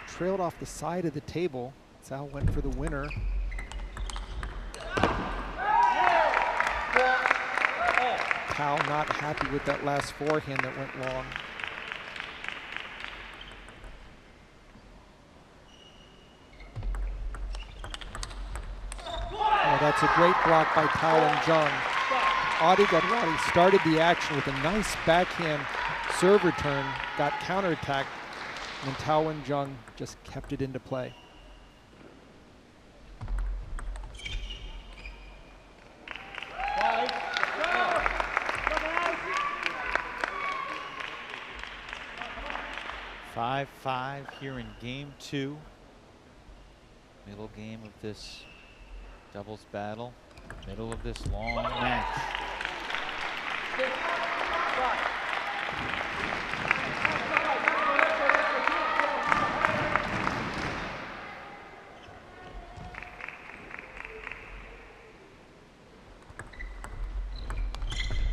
trailed off the side of the table. Sal went for the winner. Tao not happy with that last forehand that went long. Oh, that's a great block by Tao Wen-jung. Adi Gadwani started the action with a nice backhand serve return, got counterattacked, and Tao Wen-jung just kept it into play. Five here in game two. Middle game of this doubles battle. Middle of this long match.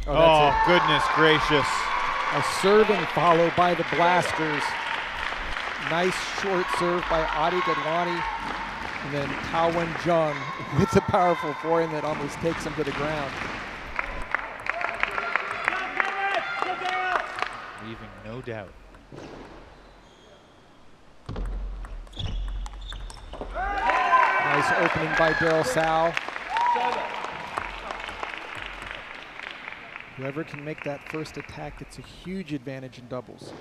Oh, goodness gracious. A serving follow by the Blasters. Nice short serve by Adi Gadwani. And then Tao Wen-jung with the powerful forehand that almost takes him to the ground. Leaving no doubt. Nice opening by Daryl Sal. Whoever can make that first attack gets a huge advantage in doubles.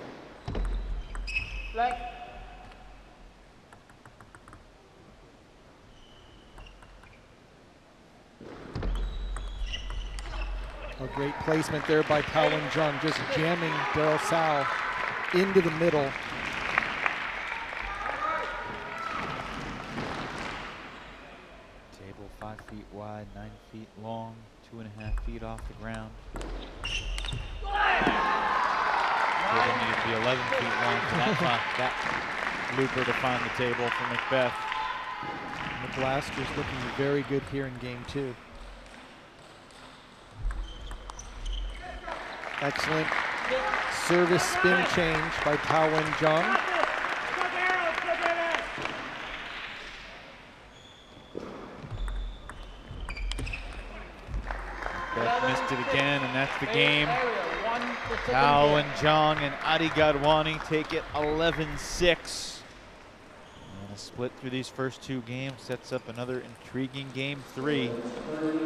A great placement there by Tao Wen-jung, just jamming Daryl Sal into the middle. Table 5 feet wide, 9 feet long, 2.5 feet off the ground. Table needed to be 11 feet long for that looper to find the table for Macbeth. And the Blasters looking very good here in game 2. Excellent service spin change by Tao Wen-jung. Beth missed it again, and that's the game. Tao Wen-jung and Adi Gadwani take it 11-6. And a split through these first 2 games sets up another intriguing game 3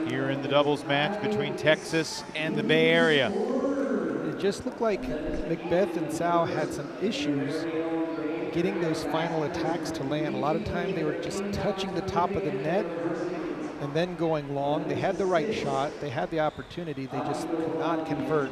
here in the doubles match between Texas and the Bay Area. It just looked like Macbeth and Sal had some issues getting those final attacks to land. A lot of time they were just touching the top of the net and then going long. They had the right shot, they had the opportunity, they just could not convert.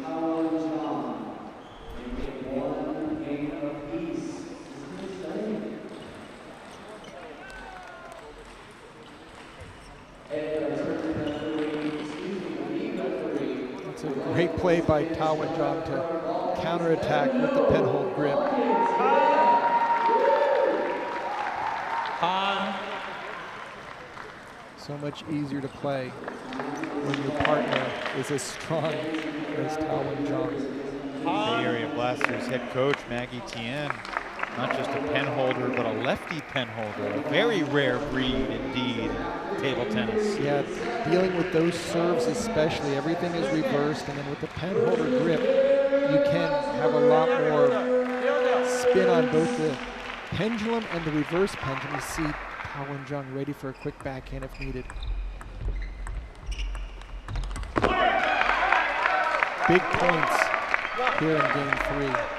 It's a great play by Tao Wen-jung to counterattack with the penhold grip. So much easier to play when your partner is as strong as Tao Wen-jung. Bay Area Blasters head coach Maggie Tien, not just a pen holder, but a lefty pen holder, a very rare breed indeed in table tennis. Yeah, dealing with those serves especially, everything is reversed, and then with the pen holder grip, you can have a lot more spin on both the pendulum and the reverse pendulum. You see Tao Wen-jung ready for a quick backhand if needed. Big points here in game 3.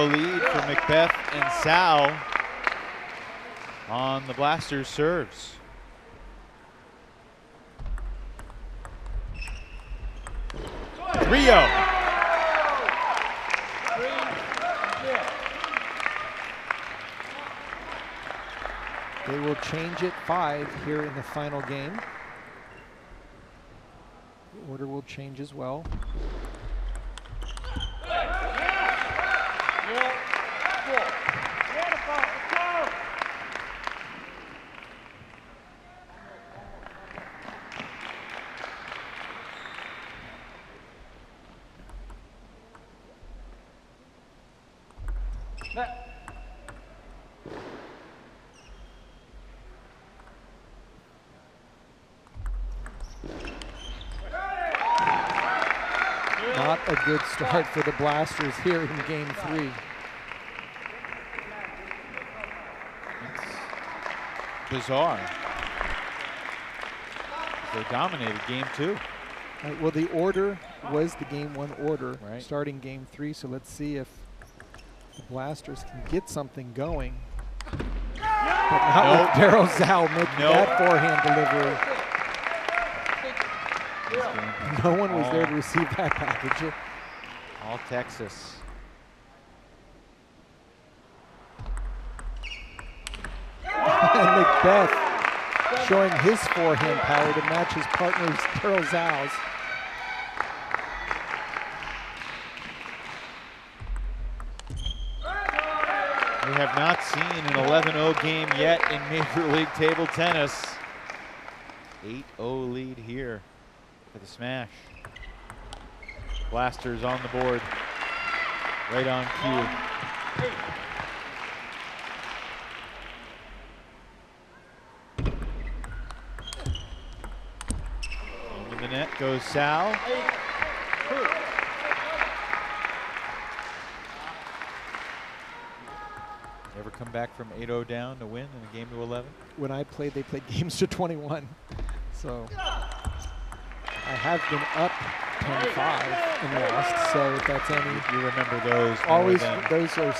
Lead for Macbeth and Sal on the Blasters serves. Rio. They will change it 5 here in the final game. The order will change as well. Not a good start for the Blasters here in game 3. It's bizarre. They dominated game 2. Right, well, the order was the game 1 order, right, starting game 3. So let's see if the Blasters can get something going. But not with Daryl Sal making that forehand delivery. No one was there to receive that package. All Texas. And Macbeth showing his forehand power to match his partner's Daryl Sal's. We have not seen an 11-0 game yet in Major League Table Tennis. 8-0 lead here for the smash. Blasters on the board. Right on cue. Into the net goes Sal. Ever come back from 8-0 down to win in a game to 11? When I played, they played games to 21. So I have been up 10-5 and lost. So if that's any, You remember those? more always than- those are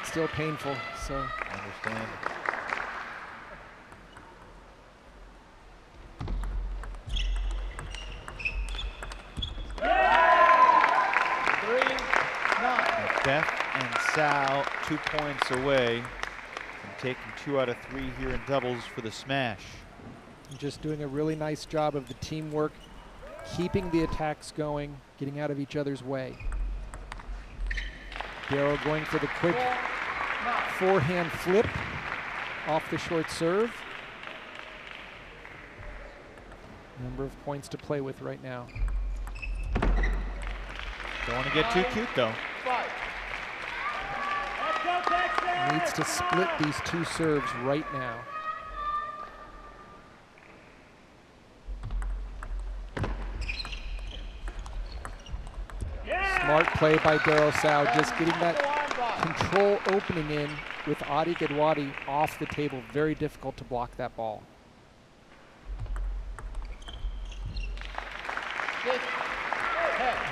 still painful. So I understand. Beth and Sal 2 points away from taking 2 out of 3 here in doubles for the smash. just doing a really nice job of the teamwork, keeping the attacks going, getting out of each other's way. Darrow going for the quick forehand flip off the short serve. Number of points to play with right now. Don't want to get too cute though. Needs to split these two serves right now. Smart play by Darrow Sao, just getting that control opening in with Adi Gadwadi off the table. Very difficult to block that ball.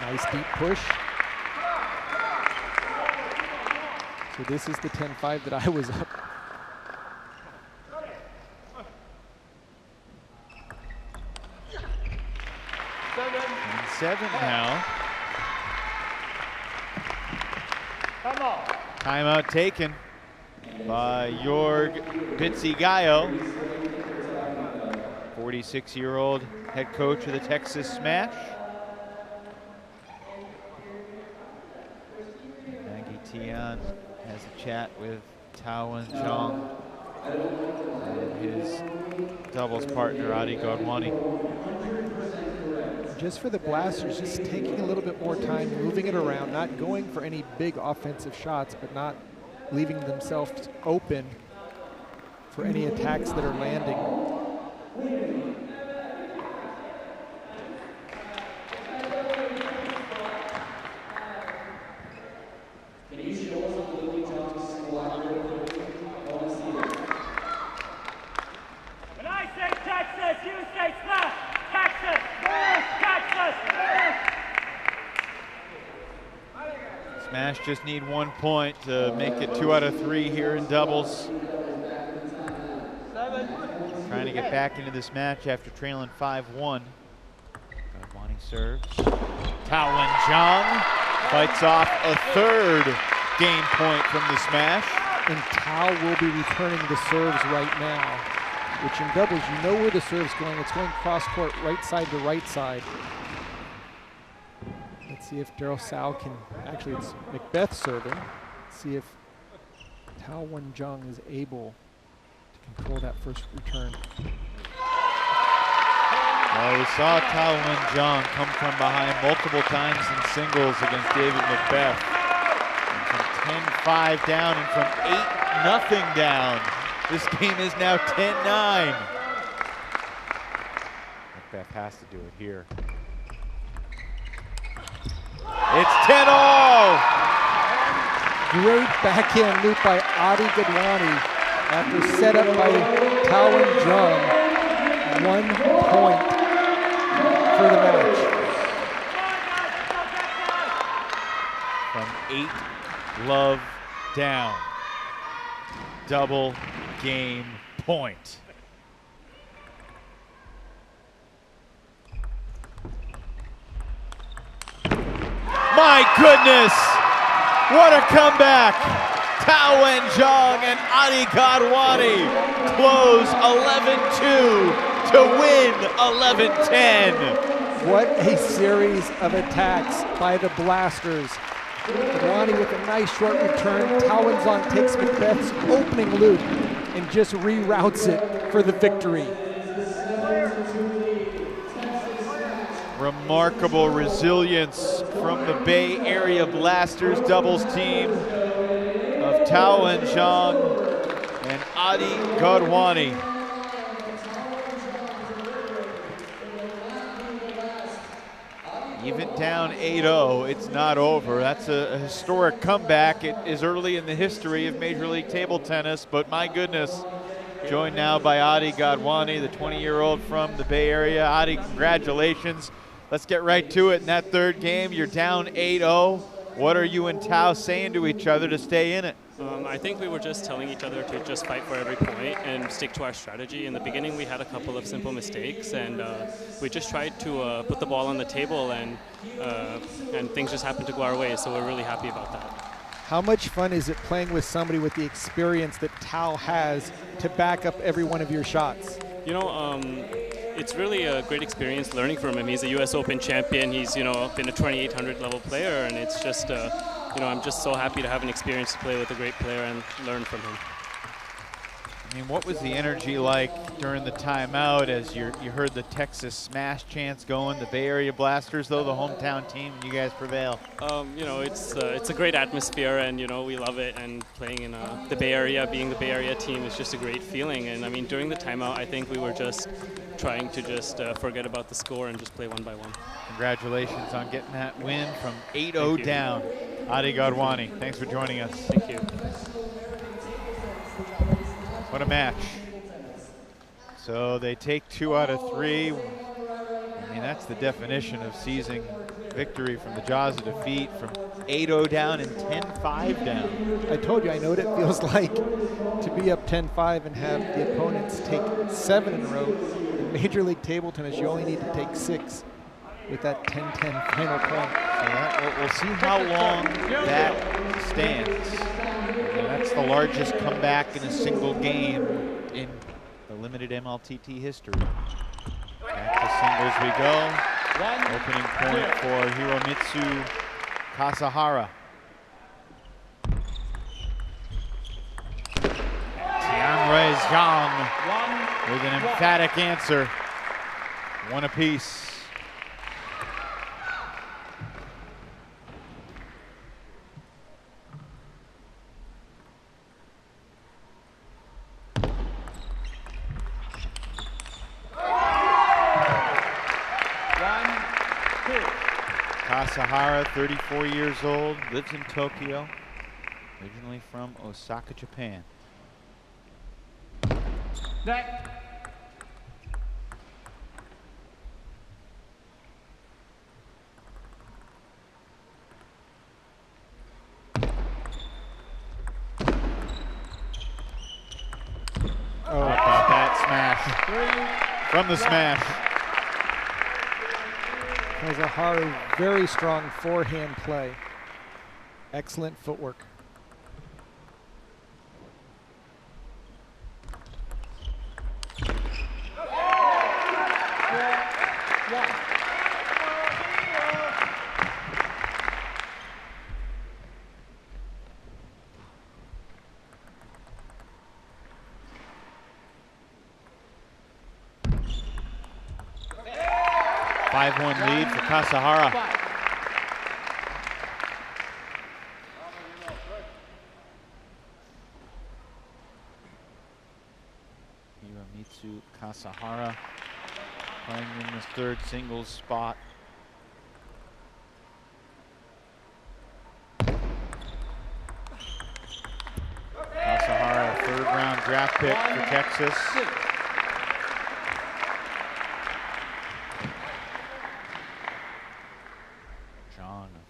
Nice deep push. So this is the 10-5 that I was up. And 7 now. Timeout taken by Jorg Bitzigayo, 46-year-old head coach of the Texas Smash. Maggie Tian has a chat with Tao Zhang and his doubles partner Adi Godwani. Just for the Blasters, just taking a little bit more time, moving it around, not going for any big offensive shots, but not leaving themselves open for any attacks that are landing. When I say Texas, you say smash! Texas! Texas! Smash just need 1 point to make it 2 out of 3 here in doubles. Trying to get back into this match after trailing 5-1. Godwani serves. Tao Zhang fights off a third game point from the smash. And Tao will be returning the serves right now, which in doubles, you know where the serve's going. It's going cross court, right side to right side. Let's see if Darrow Sao can, actually it's Macbeth serving. Let's see if Tao Wen-jung is able to control that first return. Well, we saw Tao Wen-jung come from behind multiple times in singles against David Macbeth. And from 10-5 down and from 8-0 down. This game is now 10-9. Macbeth has to do it here. It's 10-all! Great backhand loop by Adi Gadwani after set up by Tao Wen-jung. 1 point for the match. From 8 down. Double game point. My goodness! What a comeback! Tao Wen-jung and Adi Gadwani close 11-2 to win 11-10. What a series of attacks by the Blasters. Gadwani with a nice short return. Tao Wen-jung takes Macbeth's opening loop and just reroutes it for the victory. Remarkable resilience from the Bay Area Blasters doubles team of Tao Wen-zhang and Adi Godwani. Even down 8-0, it's not over. That's a historic comeback. It is early in the history of Major League Table Tennis, but my goodness, joined now by Adi Godwani, the 20-year-old from the Bay Area. Adi, congratulations. Let's get right to it in that third game. You're down 8-0. What are you and Tao saying to each other to stay in it? I think we were just telling each other to just fight for every point and stick to our strategy. In the beginning, we had a couple of simple mistakes, and we just tried to put the ball on the table, and things just happened to go our way, so we're really happy about that. How much fun is it playing with somebody with the experience that Tao has to back up every one of your shots? You know, it's really a great experience learning from him. He's a U.S. Open champion. He's, been a 2,800 level player, and it's just, I'm just so happy to have an experience to play with a great player and learn from him. I mean, what was the energy like during the timeout as you heard the Texas Smash chants going? The Bay Area Blasters, though, the hometown team, and you guys prevail. It's a great atmosphere, and we love it. And playing in the Bay Area, being the Bay Area team, is just a great feeling. And I mean, during the timeout, I think we were just trying to just forget about the score and just play one by one. Congratulations on getting that win from 8-0 down. Adi Godwani, thanks for joining us. Thank you. What a match. So they take 2 out of 3. I mean, that's the definition of seizing victory from the jaws of defeat, from 8-0 down and 10-5 down. I told you, I know what it feels like to be up 10-5 and have the opponents take 7 in a row. In Major League Table Tennis, you only need to take 6 with that 10-10 final point. So we'll see how long that stands. And that's the largest comeback in a single game in the limited MLTT history. Back to singles we go. Opening point for Hiromitsu Kasahara. Tianrui Zhang with an emphatic answer. 1 apiece. Kasahara, 34 years old, lives in Tokyo, originally from Osaka, Japan. Next. Oh, how about that smash from the smash. Kasahara, very strong forehand play. Excellent footwork. Lead for Kasahara. Hiromitsu Kasahara playing in this third singles spot. Kasahara, a third-round draft pick for Texas.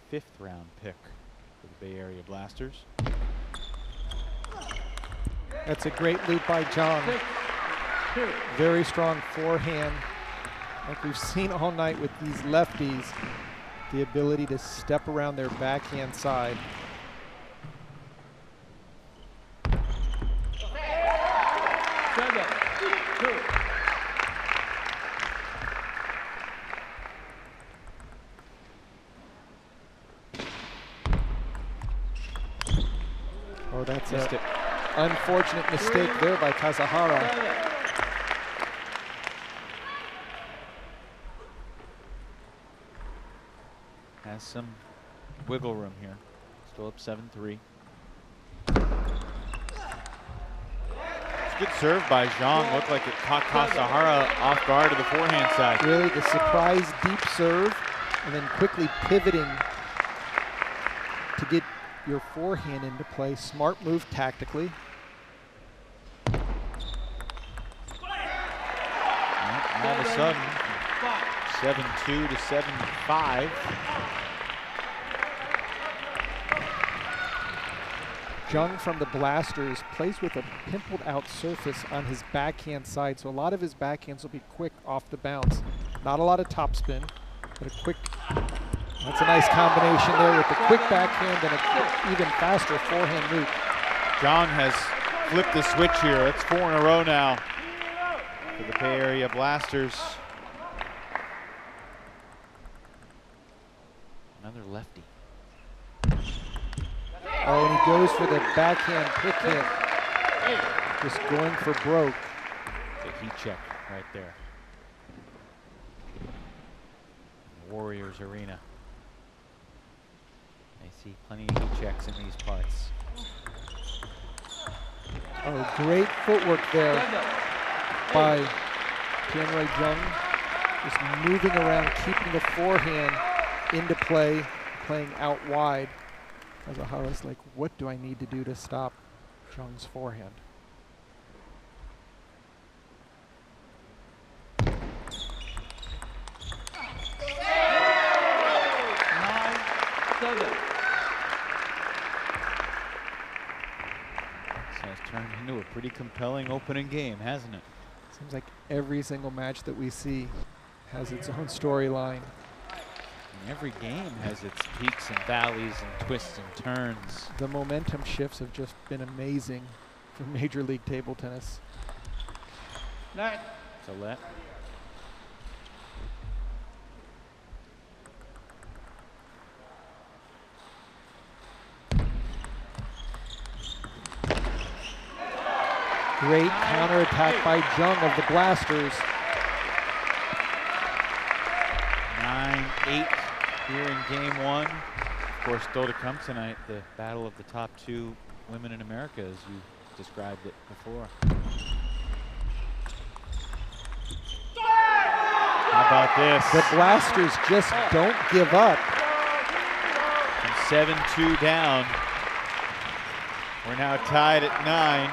Fifth-round pick for the Bay Area Blasters. That's a great loop by John. Very strong forehand. Like we've seen all night with these lefties, the ability to step around their backhand side. Oh, that's an unfortunate mistake there by Kasahara. has some wiggle room here. Still up 7-3. Good serve by Zhang. Looked like it caught Kasahara off guard to the forehand side. Really the surprise deep serve and then quickly pivoting to get your forehand into play. Smart move tactically. All of a sudden, 7-2 to 7-5. Zhang from the Blasters plays with a pimpled out surface on his backhand side, so a lot of his backhands will be quick off the bounce. Not a lot of topspin, but a quick, that's a nice combination there with the quick backhand and a quick, even faster forehand loop. Zhang has flipped the switch here. It's 4 in a row now for the Bay Area Blasters. Another lefty. Oh, and he goes for the backhand pick hit. Just going for broke. The heat check right there. Warriors Arena. I see plenty of heat checks in these parts. Oh, great footwork there by Tianwei Zhang. Just moving around, keeping the forehand into play, playing out wide. Kasahara's like, what do I need to do to stop Zhang's forehand? So it's turned into a pretty compelling opening game, hasn't it? Seems like every single match that we see has its own storyline. And every game has its peaks and valleys and twists and turns. The momentum shifts have just been amazing for Major League Table Tennis. So let. Great counterattack by Zhang of the Blasters. 9-8 here in game one. Of course, still to come tonight, the battle of the top 2 women in America, as you described it before. How about this? The Blasters just don't give up. From 7-2 down. We're now tied at 9.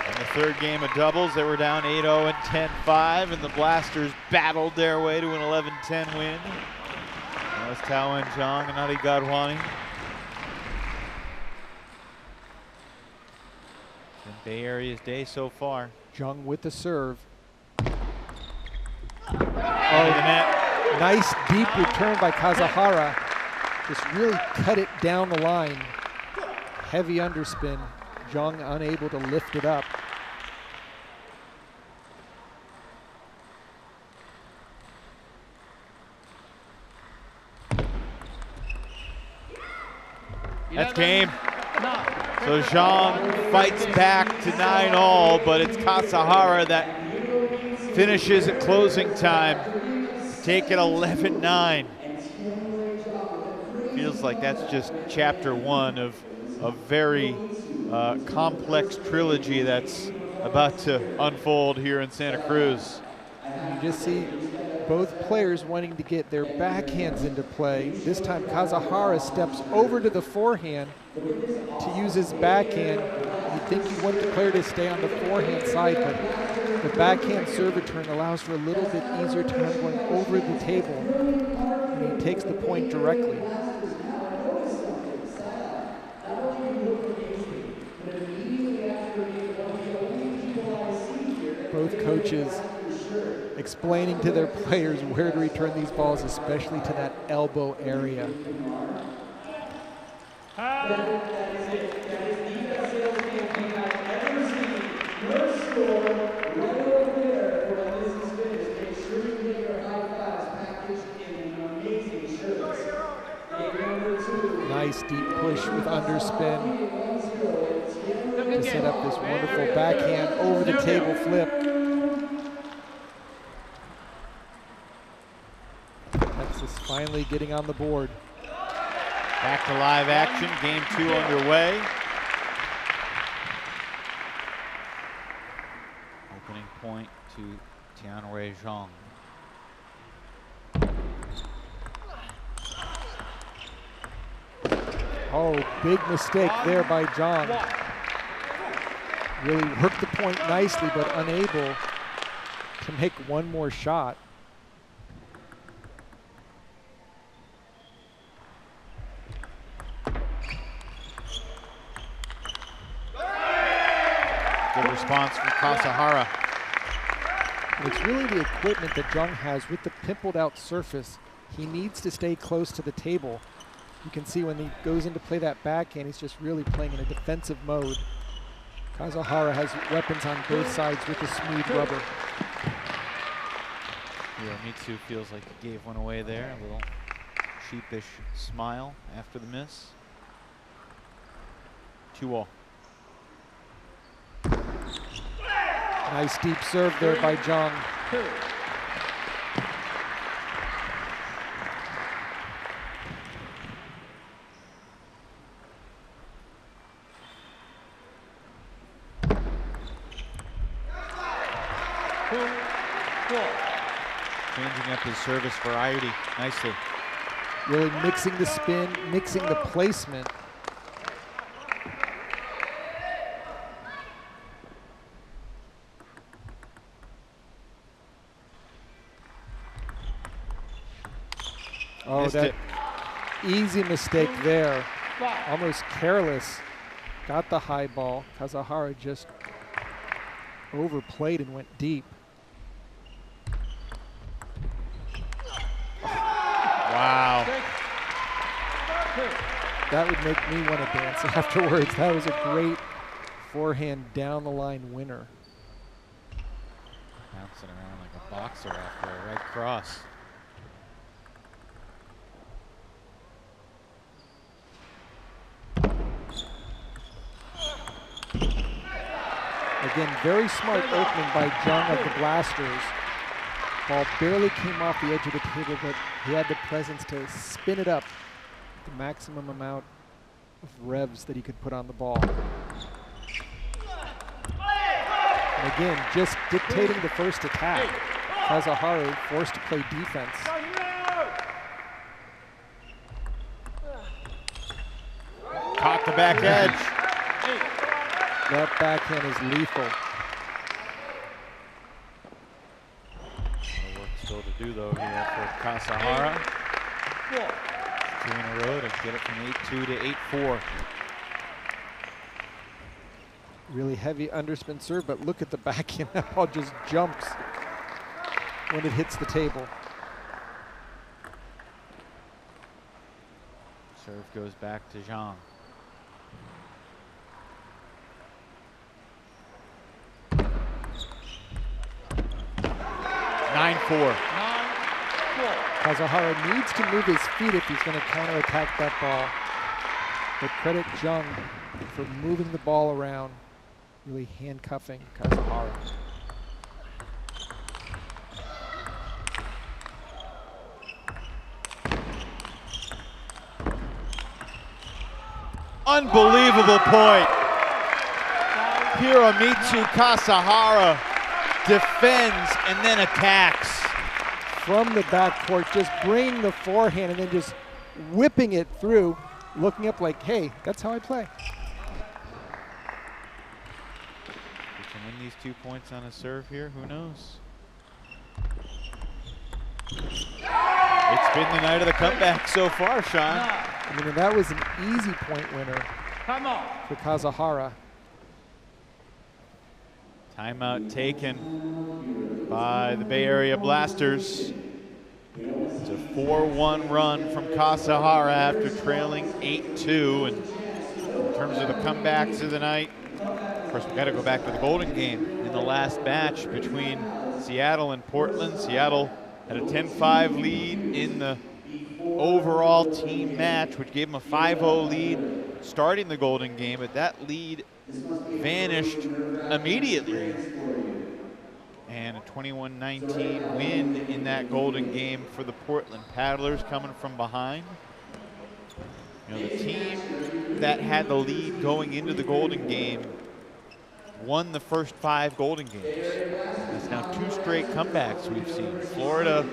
In the third game of doubles, they were down 8-0 and 10-5, and the Blasters battled their way to an 11-10 win. That was Taowen Zhang and Adi Gadwani. Been Bay Area's day so far. Zhang with the serve. Into the net. Nice deep return by Kasahara. Just really cut it down the line. Heavy underspin. Zhang unable to lift it up. That's game. So Zhang fights back to 9-all, but it's Kasahara that finishes at closing time. Take it 11-9. Feels like that's just chapter 1 of a very complex trilogy that's about to unfold here in Santa Cruz. You just see both players wanting to get their backhands into play. This time Kasahara steps over to the forehand to use his backhand. You'd think you want the player to stay on the forehand side, but the backhand serve return allows for a little bit easier time going over the table, and he takes the point directly. Both coaches explaining to their players where to return these balls, especially to that elbow area. Nice deep push with underspin to set up this wonderful backhand over the table flip. That's Kansas finally getting on the board. Back to live action, game 2 underway. Opening point to Tianwei Zhang. Oh, big mistake there by Zhang. Really worked the point nicely, but unable to make one more shot. Good response from Kasahara. And it's really the equipment that Zhang has with the pimpled out surface. He needs to stay close to the table. You can see when he goes in to play that backhand, he's just really playing in a defensive mode. Kasahara has weapons on both sides with the smooth rubber. Mitsu feels like he gave one away there. A little sheepish smile after the miss. 2-all. Nice deep serve there by Zhang. Changing up his service variety nicely. Really mixing the spin, mixing the placement. Oh, Missed that it. easy mistake there. Almost careless. Got the high ball. Kasahara just overplayed and went deep. Wow. That would make me want to dance afterwards. That was a great forehand down the line winner. Bouncing around like a boxer after a right cross. Again, very smart opening by Zhang of the Blasters. Ball barely came off the edge of the table, but he had the presence to spin it up the maximum amount of revs that he could put on the ball. And again, just dictating the first attack. Kasahara forced to play defense. Caught the back edge. That backhand is lethal. Work still to do though here for Kasahara. 2 in a row to get it from 8-2 to 8-4. Really heavy underspin serve, but look at the backhand. That ball just jumps when it hits the table. Serve goes back to Zhang. 9-4. Kasahara needs to move his feet if he's going to counterattack that ball. But credit Zhang for moving the ball around, really handcuffing Kasahara. Unbelievable point. Hiromitsu Kasahara defends and then attacks. From the backcourt, just bringing the forehand and then just whipping it through, looking up like, hey, that's how I play. We can win these 2 points on a serve here, who knows? It's been the night of the comeback so far, Sean. I mean, and that was an easy point winner for Kasahara. Timeout taken by the Bay Area Blasters. It's a 4-1 run from Kasahara after trailing 8-2. And in terms of the comebacks of the night, of course, we got to go back to the Golden Game in the last match between Seattle and Portland. Seattle had a 10-5 lead in the overall team match, which gave them a 5-0 lead starting the Golden Game, but that lead vanished immediately. And a 21-19 win in that Golden game for the Portland Paddlers, coming from behind. You know, the team that had the lead going into the Golden game won the first 5 Golden games. That's now 2 straight comebacks we've seen. Florida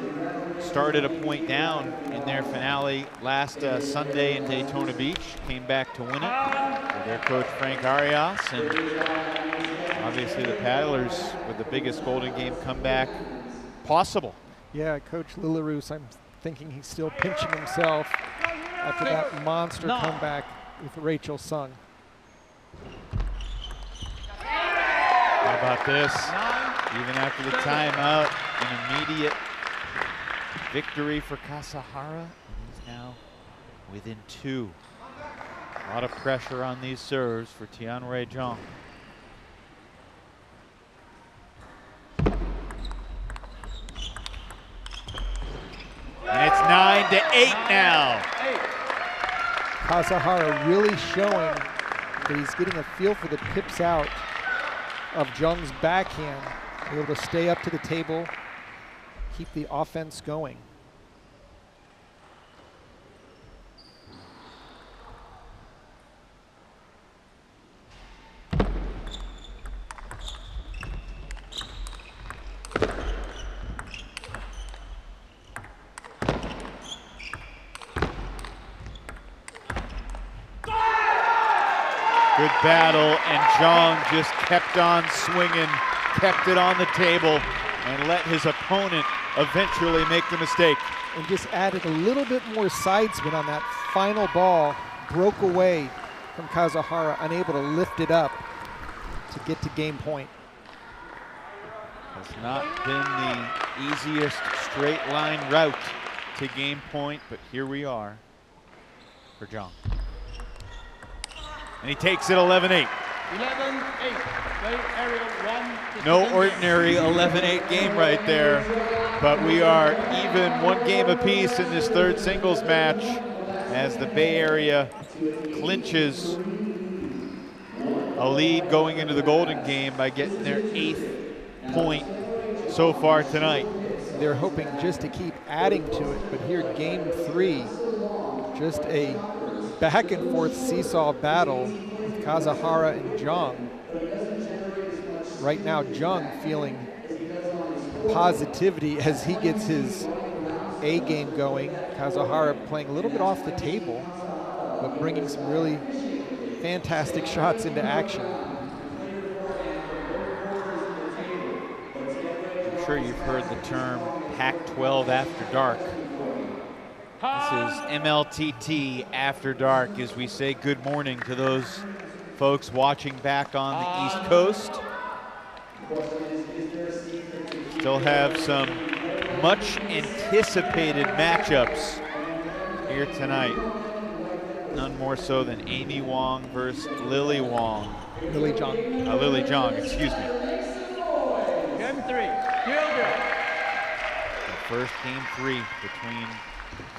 started a point down in their finale last Sunday in Daytona Beach, came back to win it with their coach Frank Arias, and obviously the Paddlers with the biggest Golden game comeback possible. Yeah, Coach Lilarus, I'm thinking he's still pinching himself after that monster comeback with Rachel Sung. How about this? Even after the timeout, an immediate victory for Kasahara. And he's now within 2. A lot of pressure on these serves for Tianwei Zhang. And it's 9-8 now. Kasahara really showing that he's getting a feel for the pips out of Zhang's backhand, able to stay up to the table, keep the offense going. Good battle, and Zhang just kept on swinging, kept it on the table, and let his opponent eventually make the mistake. And just added a little bit more side spin on that final ball, broke away from Kasahara, unable to lift it up to get to game point. Has not been the easiest straight line route to game point, but here we are for Zhang. And he takes it 11-8. 11-8. No ordinary 11-8 game right there, but we are even 1 game apiece in this 3rd singles match as the Bay Area clinches a lead going into the Golden game by getting their 8th point so far tonight. They're hoping just to keep adding to it, but here game 3, just a back and forth seesaw battle with Kasahara and Zhang. Right now, Zhang feeling positivity as he gets his A game going. Kasahara playing a little bit off the table, but bringing some really fantastic shots into action. I'm sure you've heard the term Pac-12 after dark. This is MLTT After Dark as we say good morning to those folks watching back on the East Coast. Still have some much anticipated matchups here tonight. None more so than Amy Wong versus Lily Wong. Lily Zhang. Lily Zhang, excuse me. Game 3, Gilbert. The first game 3 between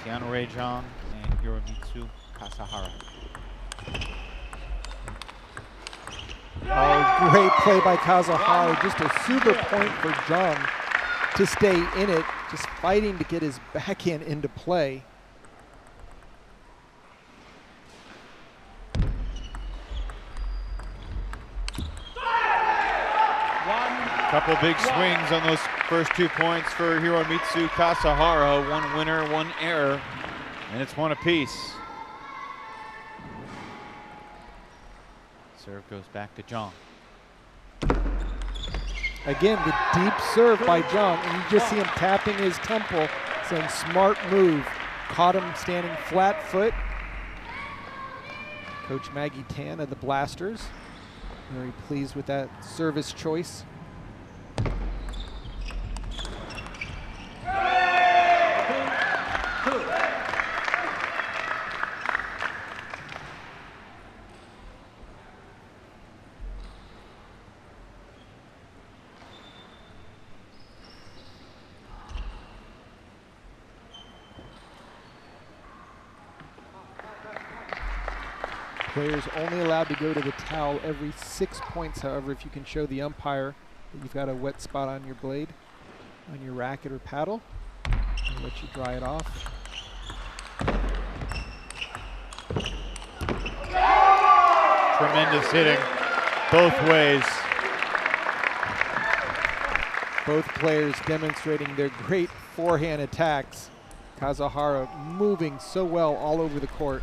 Tianwei Zhang and Hiromitsu Kasahara. Oh, great play by Kasahara. Just a super point for Zhang to stay in it, just fighting to get his backhand into play. Couple big swings on those first 2 points for Hiromitsu Kasahara. 1 winner, 1 error, and it's 1 apiece. Serve goes back to Zhang. Again, the deep serve by Zhang, and you just see him tapping his temple, saying smart move. Caught him standing flat foot. Coach Maggie Tan of the Blasters, very pleased with that service choice. Players only allowed to go to the towel every 6 points, however, if you can show the umpire You've got a wet spot on your blade, on your racket or paddle. I'll let you dry it off. Tremendous hitting both ways. Both players demonstrating their great forehand attacks. Kazuhara moving so well all over the court.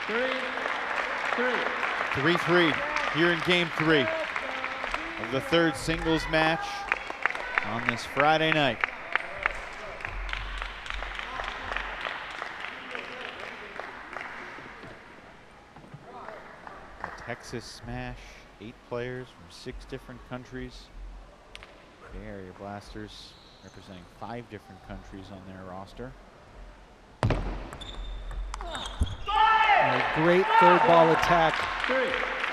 Three. 3-3 here in game 3 of the third singles match on this Friday night. A Texas smash, 8 players from 6 different countries. Bay Area Blasters representing 5 different countries on their roster. A great third ball attack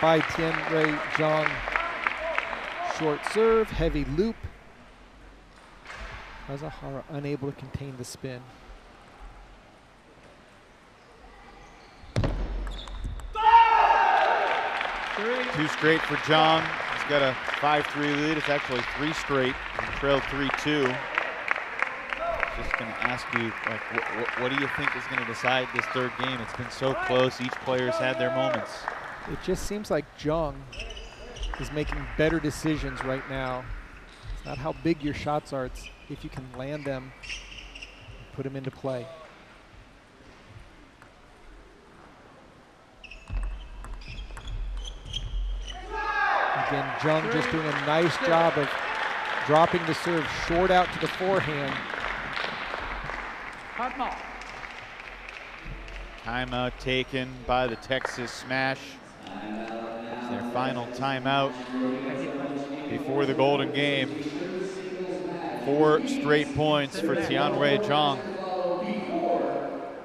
by Tianwei Zhang. Short serve, heavy loop. Kazuhara unable to contain the spin. Two straight for Zhang. He's got a 5-3 lead. It's actually 3 straight. He trailed 3-2. Just going to ask you, like, what do you think is going to decide this third game? It's been so close. Each player's had their moments. It just seems like Zhang is making better decisions right now. It's not how big your shots are. It's if you can land them and put them into play. Again, Zhang just doing a nice job of dropping the serve short out to the forehand. Timeout taken by the Texas Smash. It's their final timeout before the Golden Game. 4 straight points for Tianwei Zhang.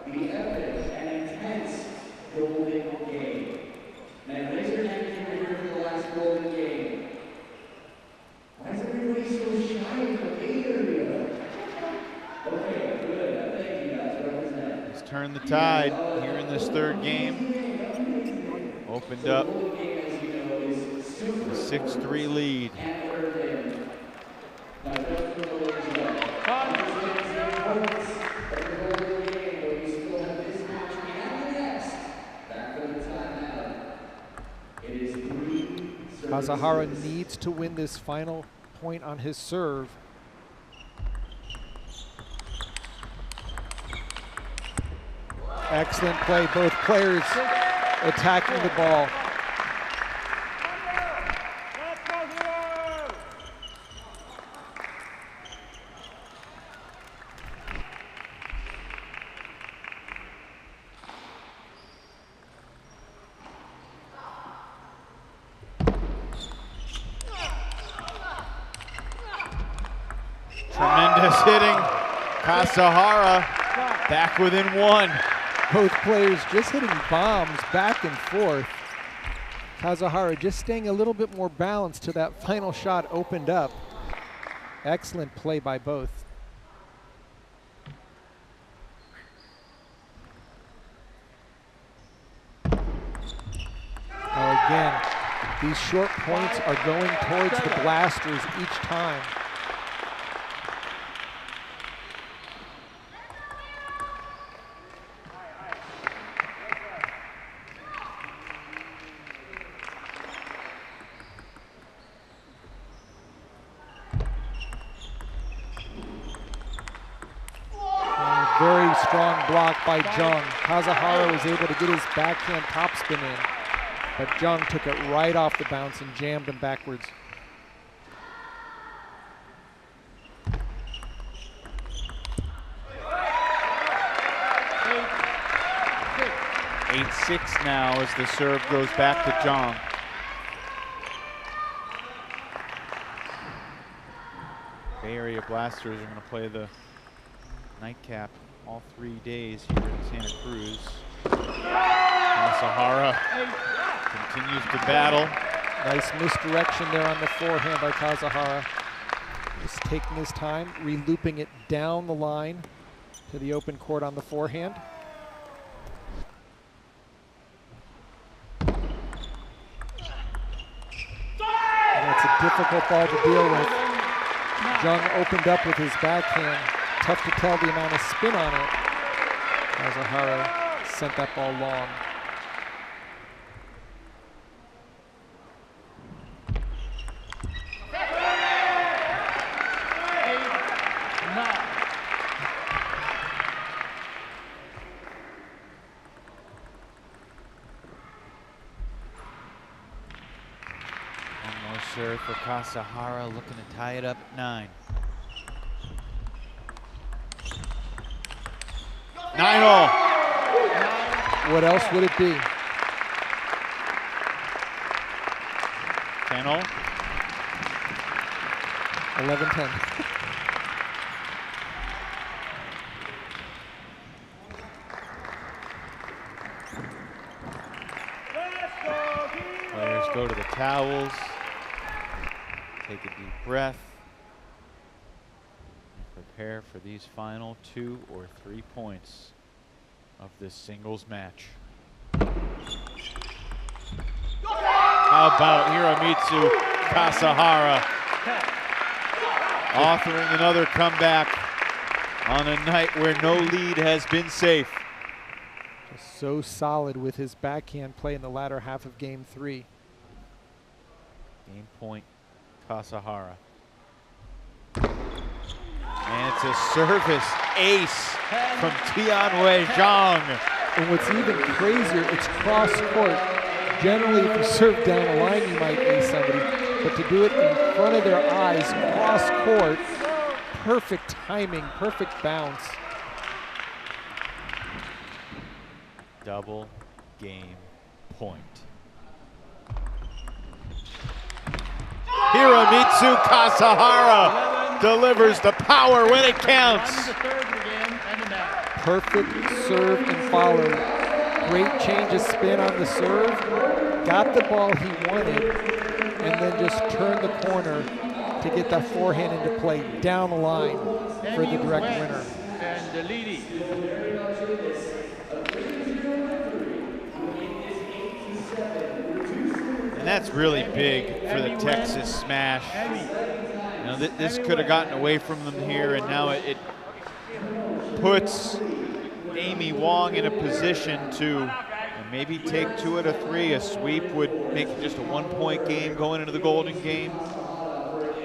The epic and intense Golden Game. Now, raise your hand if you're here for the last Golden Game. Why is everybody so shy in the Bay Area? Okay, good. Thank you guys. Represent. He's turned the tide here in this third game. Opened up a 6-3 lead. Kazuhara needs to win this final point on his serve. Excellent play, both players attacking the ball. Tremendous hitting. Kazuhara back within 1. Both players just hitting bombs back and forth. Kazuhara just staying a little bit more balanced till that final shot opened up. Excellent play by both. Again, these short points are going towards the Blasters each time. Very strong block by Zhang. Kazuhara was able to get his backhand topspin in, but Zhang took it right off the bounce and jammed him backwards. 8-6 now as the serve goes back to Zhang. Bay Area Blasters are going to play the nightcap all 3 days here in Santa Cruz. Kazuhara continues to battle. Nice misdirection there on the forehand by Kazuhara. Just taking his time, re-looping it down the line to the open court on the forehand. difficult ball to deal with. Jung opened up with his backhand. Tough to tell the amount of spin on it. Kasahara sent that ball long. Serve for Kasahara, looking to tie it up at 9. 9-all. What else would it be? 10-all. 11-10. Players go to the towels. Take a deep breath. Prepare for these final 2 or 3 points of this singles match. How about Hiromitsu Kasahara authoring another comeback on a night where no lead has been safe. Just so solid with his backhand play in the latter half of game 3. Game point, Kasahara. And it's a service ace from Tianwei Zhang. And what's even crazier, it's cross court. Generally, if you serve down a line, you might ace somebody. But to do it in front of their eyes, cross court, perfect timing, perfect bounce. Double game point. Hiromitsu Kasahara delivers the power when it counts. Perfect serve and follow. Great change of spin on the serve. Got the ball he wanted, and then just turned the corner to get that forehand into play down the line for the direct winner. And the leading. And that's really big for the Texas Smash. You know, this could have gotten away from them here, and now it puts Amy Wong in a position to maybe take 2 out of 3. A sweep would make it just a 1-point game going into the Golden Game.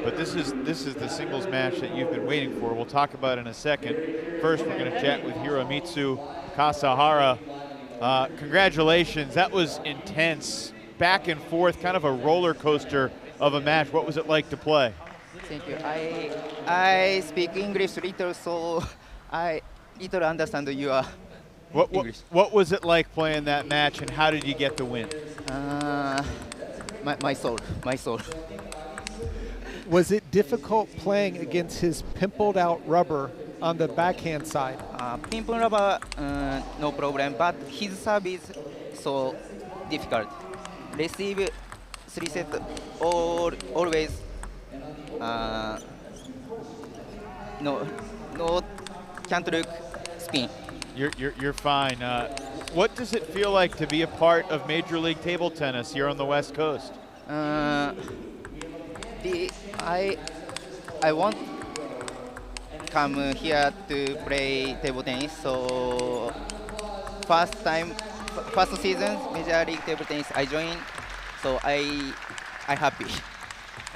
But this is the singles match that you've been waiting for. We'll talk about it in a second. First, we're going to chat with Hiromitsu Kasahara. Congratulations, that was intense. Back and forth, kind of a roller coaster of a match. What was it like to play? Thank you. I speak English little, so I little understand your English. What was it like playing that match, and how did you get the win? My soul. Was it difficult playing against his pimpled out rubber on the backhand side? Pimple rubber, no problem, but his service so difficult. Receive 3 sets always no can't look spin. You're fine. What does it feel like to be a part of Major League Table Tennis here on the West Coast? I want come here to play table tennis. So first season Major League Table Tennis I joined. So I happy.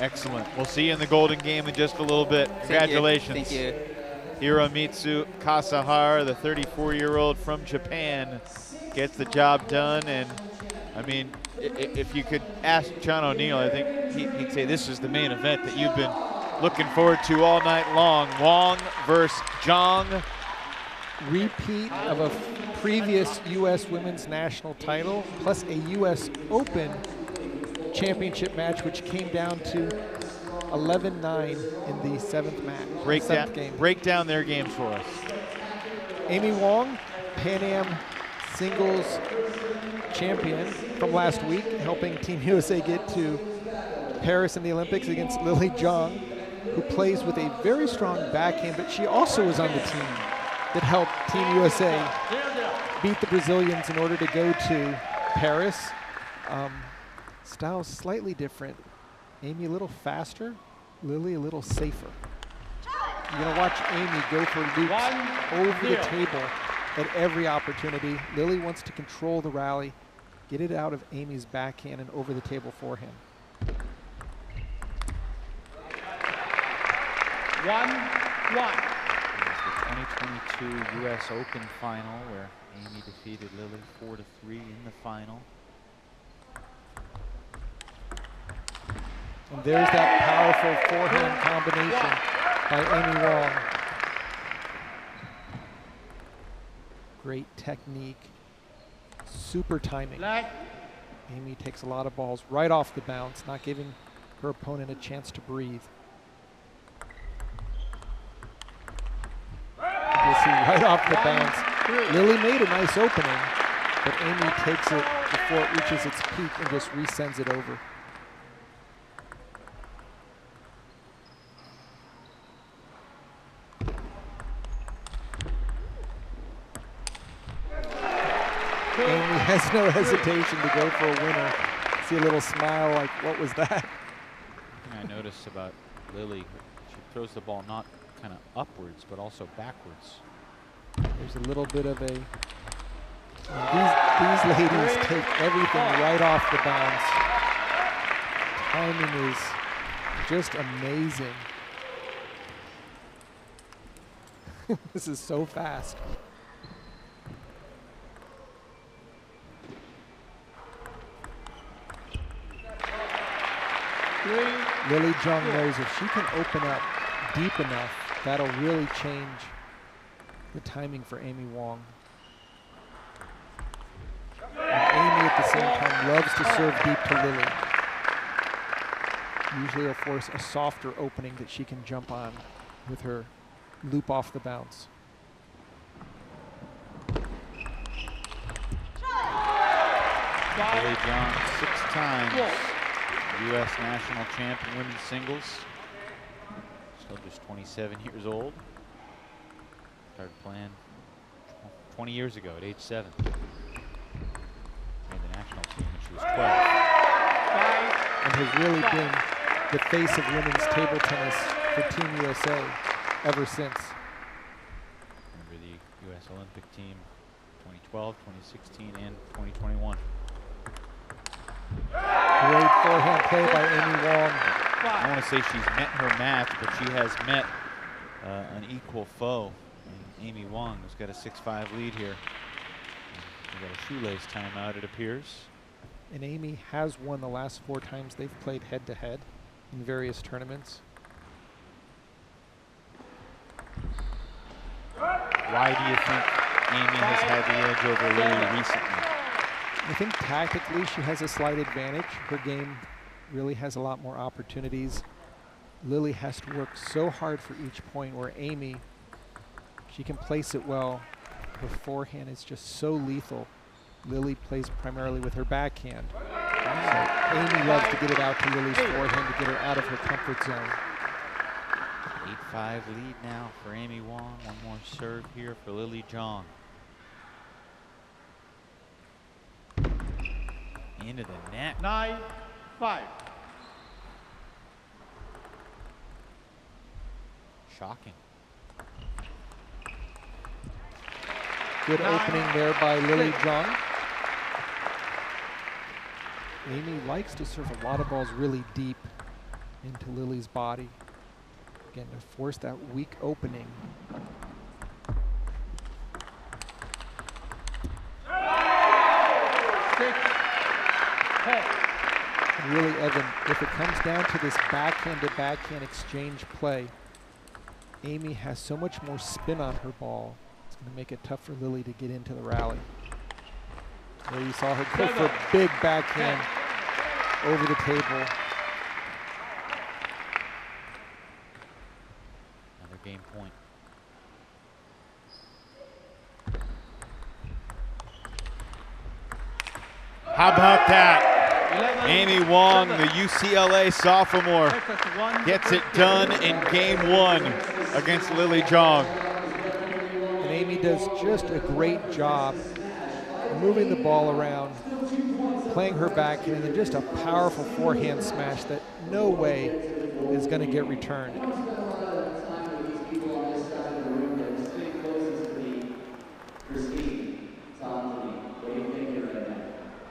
Excellent. We'll see you in the Golden Game in just a little bit. Congratulations. Thank you. Hiromitsu Kasahara, the 34-year-old from Japan, gets the job done. And I mean, if you could ask John O'Neill, I think he'd say this is the main event that you've been looking forward to all night long. Wong versus Zhang. Repeat of a previous U.S. Women's National title, plus a U.S. Open championship match, which came down to 11-9 in the 7th match. Break down their games for us. Amy Wong, Pan Am singles champion from last week, helping Team USA get to Paris in the Olympics against Lily Zhang, who plays with a very strong backhand, but she also was on the team that helped Team USA beat the Brazilians in order to go to Paris. Styles slightly different. Amy a little faster, Lily a little safer. You're gonna watch Amy go for loops over the table at every opportunity. Lily wants to control the rally, get it out of Amy's backhand and over the table forehand. 1-1. The 2022 U.S. Open final where Amy defeated Lily 4-3 in the final. And there's that powerful forehand combination by Amy Wong. Great technique, super timing. Amy takes a lot of balls right off the bounce, not giving her opponent a chance to breathe. You'll see right off the bounce. Lily made a nice opening, but Amy takes it before it reaches its peak and just resends it over. Amy has no hesitation to go for a winner. See a little smile like, what was that? One thing I noticed about Lily, she throws the ball not kind of upwards, but also backwards. There's a little bit of a, these ladies take everything right off the bounce. Timing is just amazing. This is so fast. Lily Zhang knows if she can open up deep enough, that'll really change the timing for Amy Wong. And Amy at the same time loves to serve deep to Lily. Usually it'll force a softer opening that she can jump on with her loop off the bounce. Lily Zhang 6 times U.S. national champ in women's singles. Still just 27 years old. Started playing 20 years ago at age 7. Made the national team when she was 12. And has really been the face of women's table tennis for Team USA ever since. Remember the U.S. Olympic team 2012, 2016, and 2021. Great forehand play by Amy Wong. I want to say she's met her match, but she has met an equal foe in Amy Wong, who's got a 6-5 lead here. We got a shoelace timeout, it appears. And Amy has won the last 4 times they've played head-to-head in various tournaments. Why do you think Amy has had the edge over Lily recently? I think tactically she has a slight advantage. Her game really has a lot more opportunities. Lily has to work so hard for each point, where Amy, she can place it well. Her forehand is just so lethal. Lily plays primarily with her backhand. So Amy loves to get it out to Lily's forehand to get her out of her comfort zone. 8-5 lead now for Amy Wong. One more serve here for Lily Zhang. Into the net. 9-5. Shocking. Good opening there by Lily Zhang. Amy likes to serve a lot of balls really deep into Lily's body. Again, to force that weak opening. And really, Evan, if it comes down to this backhand-to-backhand exchange play, Amy has so much more spin on her ball. It's going to make it tough for Lily to get into the rally. There you saw her go for a big backhand over the table. Another game point. How about that? Amy Wong, the UCLA sophomore, gets it done in game 1 against Lily Zhang. And Amy does just a great job moving the ball around, playing her backhand, and then just a powerful forehand smash that no way is going to get returned.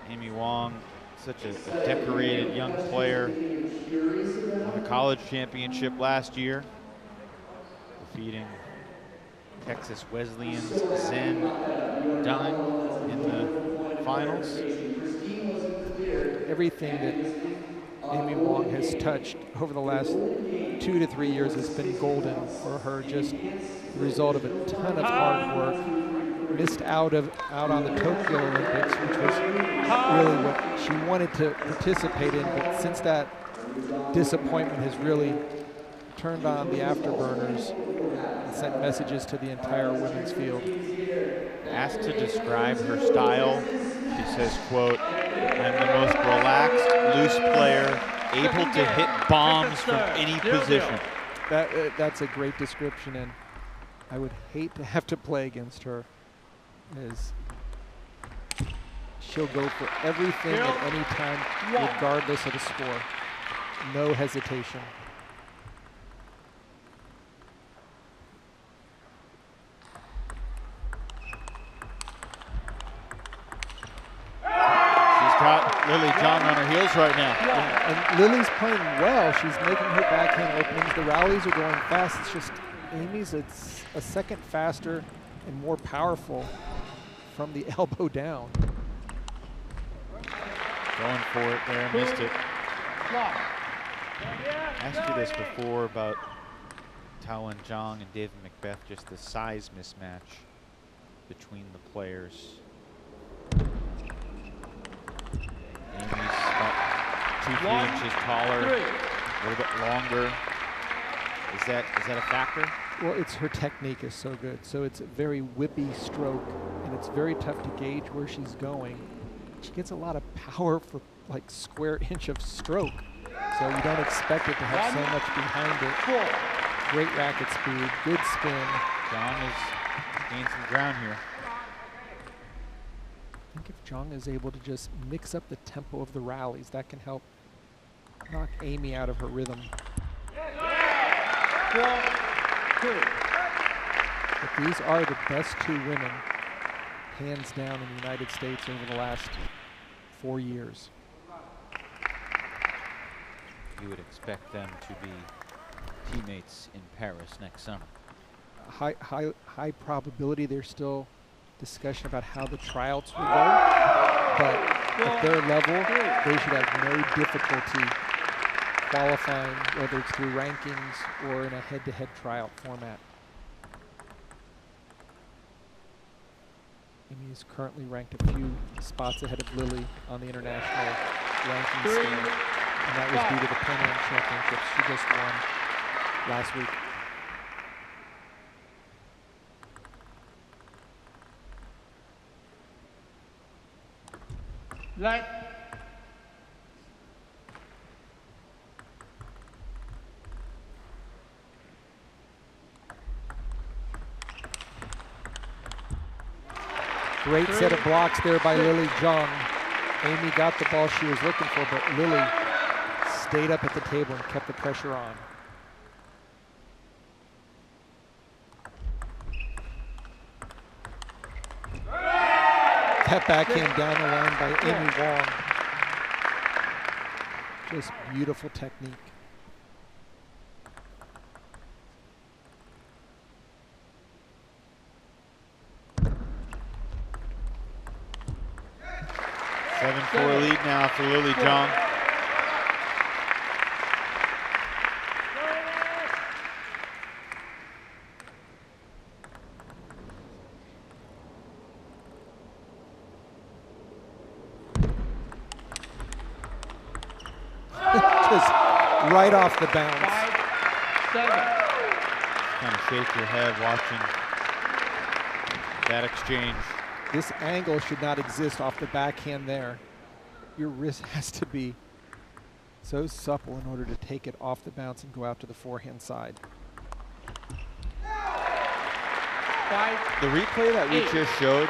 Amy Wong, such a decorated young player. Won the college championship last year, defeating Texas Wesleyan's Zen Dunn in the finals. Everything that Amy Wong has touched over the last 2 to 3 years has been golden for her, just the result of a ton of hard work. Missed out on the Tokyo Olympics, which was really what she wanted to participate in, but since that disappointment has really turned on the afterburners and sent messages to the entire women's field. Asked to describe her style, she says, quote, "I'm the most relaxed, loose player, able to hit bombs from any position." That's a great description, and I would hate to have to play against her, as she'll go for everything at any time, regardless of the score. No hesitation. She's got Lily Zhang on her heels right now. And Lily's playing well. She's making her backhand openings. The rallies are going fast. It's just Amy's a second faster and more powerful from the elbow down. Going for it there, missed it. I asked you this before about Tao Zhang and David Macbeth, just the size mismatch between the players. Amy's about 2-3 inches taller, a little bit longer. Is that a factor? Well, it's her technique is so good. So it's a very whippy stroke, and it's very tough to gauge where she's going. She gets a lot of power for like square inch of stroke. So you don't expect it to have so much behind it. Great racket speed, good spin. Zhang has gained some ground here. I think if Zhang is able to just mix up the tempo of the rallies, that can help knock Amy out of her rhythm. But these are the best two women, hands down, in the United States over the last 4 years. You would expect them to be teammates in Paris next summer. High probability. There's still discussion about how the tryouts will go, but at their level, they should have no difficulty qualifying, whether it's through rankings or in a head-to-head tryout format. Amy is currently ranked a few spots ahead of Lily on the international ranking scale, and that was due to the Pan Am Championships she just won last week. Light. Great set of blocks there by Lily Zhang. Amy got the ball she was looking for, but Lily stayed up at the table and kept the pressure on. That backhand down the line by Amy Wong. Just beautiful technique. Seven-4 lead now for Lily Zhang. Just right off the bounce. 5-7. Kind of shake your head watching that exchange. This angle should not exist off the backhand there. Your wrist has to be so supple in order to take it off the bounce and go out to the forehand side. The replay that we just showed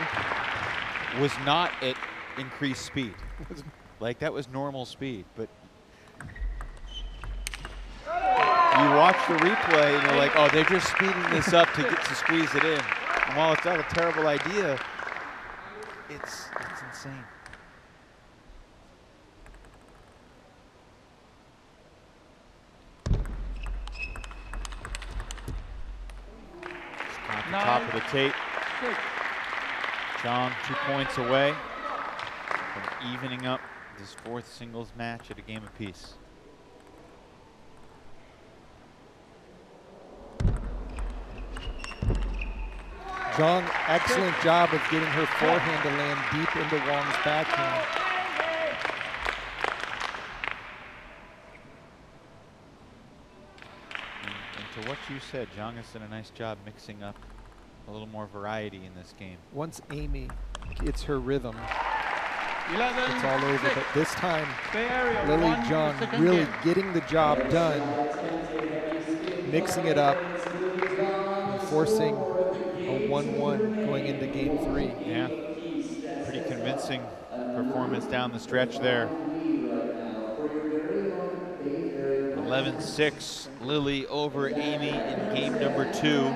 was not at increased speed. like that was normal speed, but you watch the replay and you're like, oh, they're just speeding this up to squeeze it in. And while it's not a terrible idea, it's insane. Just at the top of the tape. Zhang 2 points away from evening up this 4th singles match at a game apiece. Zhang, excellent job of getting her forehand to land deep into Wong's backhand. And to what you said, Zhang has done a nice job mixing up a little more variety in this game. Once Amy gets her rhythm, it's all over. But this time, Lily Zhang really getting the job done, mixing it up, and forcing a 1-1 going into game 3. Yeah, pretty convincing performance down the stretch there. 11-6, Lily over Amy in game number 2.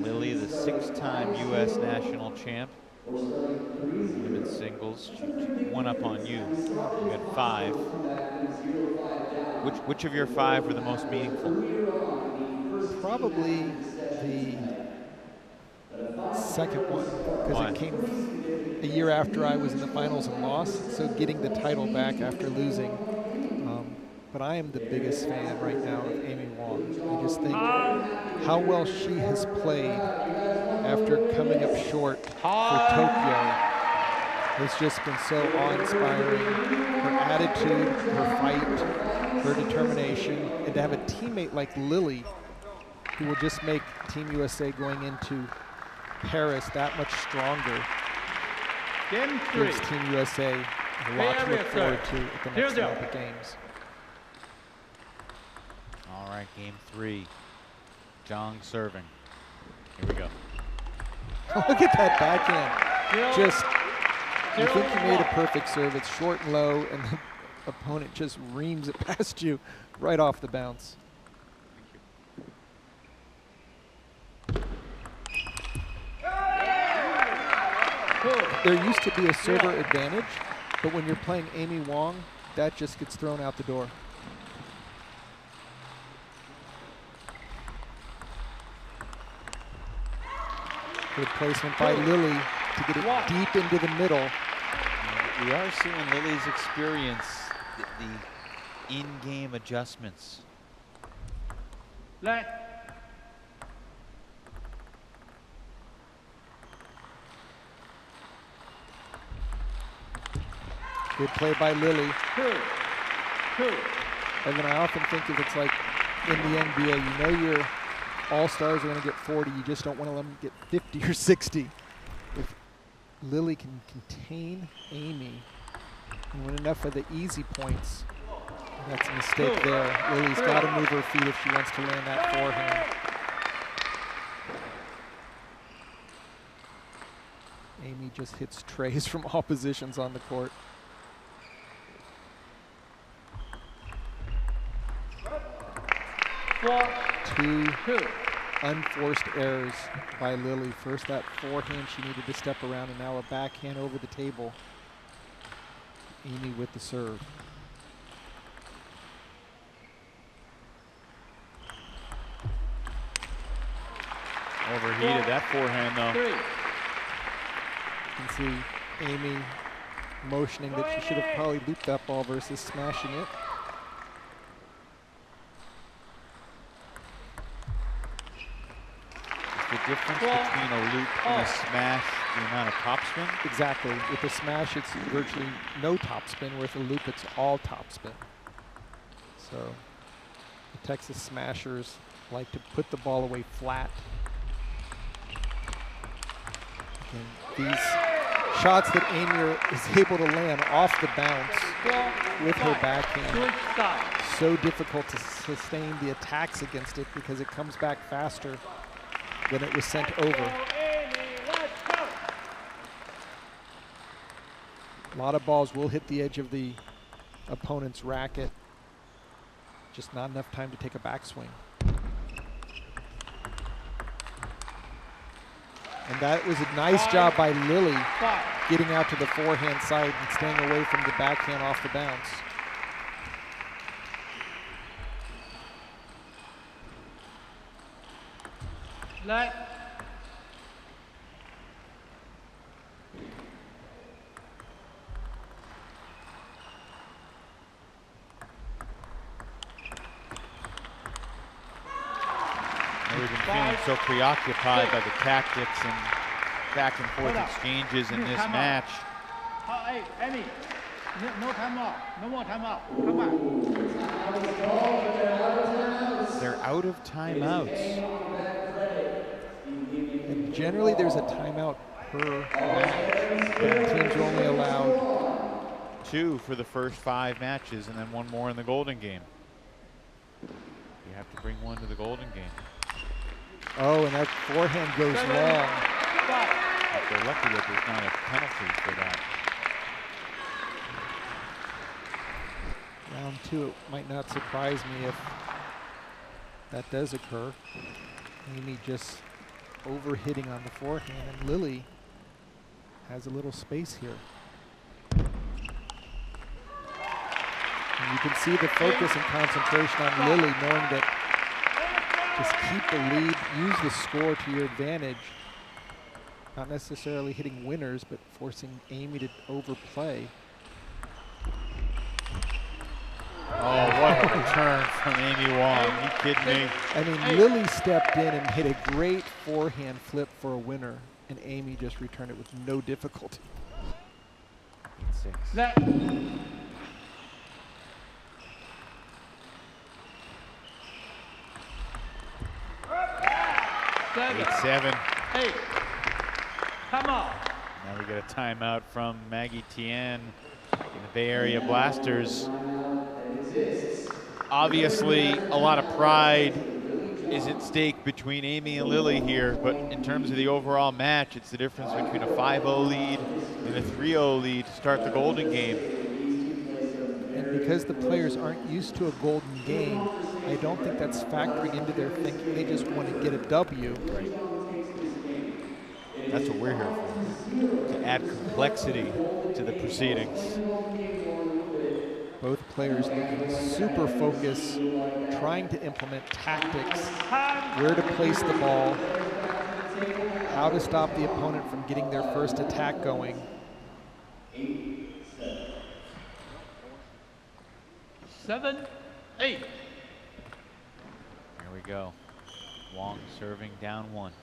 Lily, the 6-time U.S. national champ. Women's singles, she one up on you. You got 5. Which of your 5 were the most meaningful? Probably the second one, because it came a year after I was in the finals and lost, so getting the title back after losing. But I am the biggest fan right now of Amy Wong. I just think how well she has played after coming up short for Tokyo has just been so awe-inspiring. Her attitude, her fight, her determination, and to have a teammate like Lily who will just make Team USA going into Paris that much stronger. Gives Team USA a lot to look forward to at the next Olympic Games. All right, game 3. Zhang serving. Here we go. Look at that backhand. Just, you think you made a perfect serve. It's short and low, and the opponent just reams it past you right off the bounce. There used to be a server advantage, but when you're playing Amy Wong, that just gets thrown out the door. Good placement by Lily to get it deep into the middle. We are seeing Lily's experience, the in-game adjustments. Good play by Lily. And then I often think if it's like in the NBA, you know your all-stars are going to get 40, you just don't want to let them get 50 or 60. If Lily can contain Amy and win enough of the easy points, that's a mistake there. Lily's got to move her feet if she wants to land that forehand. Amy just hits trays from all positions on the court. Two unforced errors by Lily. First that forehand she needed to step around, and now a backhand over the table. Amy with the serve. Overheated that forehand though. You can see Amy motioning that she should have probably looped that ball versus smashing it. The difference between a loop and a smash, the amount of topspin? Exactly. With a smash, it's virtually no topspin. With a loop, it's all topspin. So the Texas Smashers like to put the ball away flat. And these shots that Amy is able to land off the bounce with her backhand, so difficult to sustain the attacks against it because it comes back faster than it was sent over. A lot of balls will hit the edge of the opponent's racket. Just not enough time to take a backswing. And that was a nice job by Lily getting out to the forehand side and staying away from the backhand off the bounce. Let. We've been feeling so preoccupied by the tactics and back and forth exchanges in this match. Hey, Amy, no time out. No more time out. Come back. They're out of timeouts. And generally there's a timeout per match. But teams are only allowed 2 for the first 5 matches and then 1 more in the Golden Game. You have to bring 1 to the Golden Game. Oh, and that forehand goes long. If they're lucky that there's not a penalty for that. Round 2, it might not surprise me if that does occur. Amy just overhitting on the forehand, and Lily has a little space here. And you can see the focus and concentration on Lily, knowing that just keep the lead, use the score to your advantage. Not necessarily hitting winners, but forcing Amy to overplay. Oh, what a return from Amy Wong. You kidding me? I mean, Lily stepped in and hit a great forehand flip for a winner, and Amy just returned it with no difficulty. 6. Let. 8-7. Hey, come on. Now we get a timeout from Maggie Tien in the Bay Area Blasters. Obviously, a lot of pride is at stake between Amy and Lily here, but in terms of the overall match, it's the difference between a 5-0 lead and a 3-0 lead to start the Golden Game. And because the players aren't used to a golden game, I don't think that's factoring into their thinking. They just want to get a W. Right. That's what we're here for, to add complexity to the proceedings. Both players looking super focused, trying to implement tactics, where to place the ball, how to stop the opponent from getting their first attack going. 7, 8. Here we go. Wong serving down 1.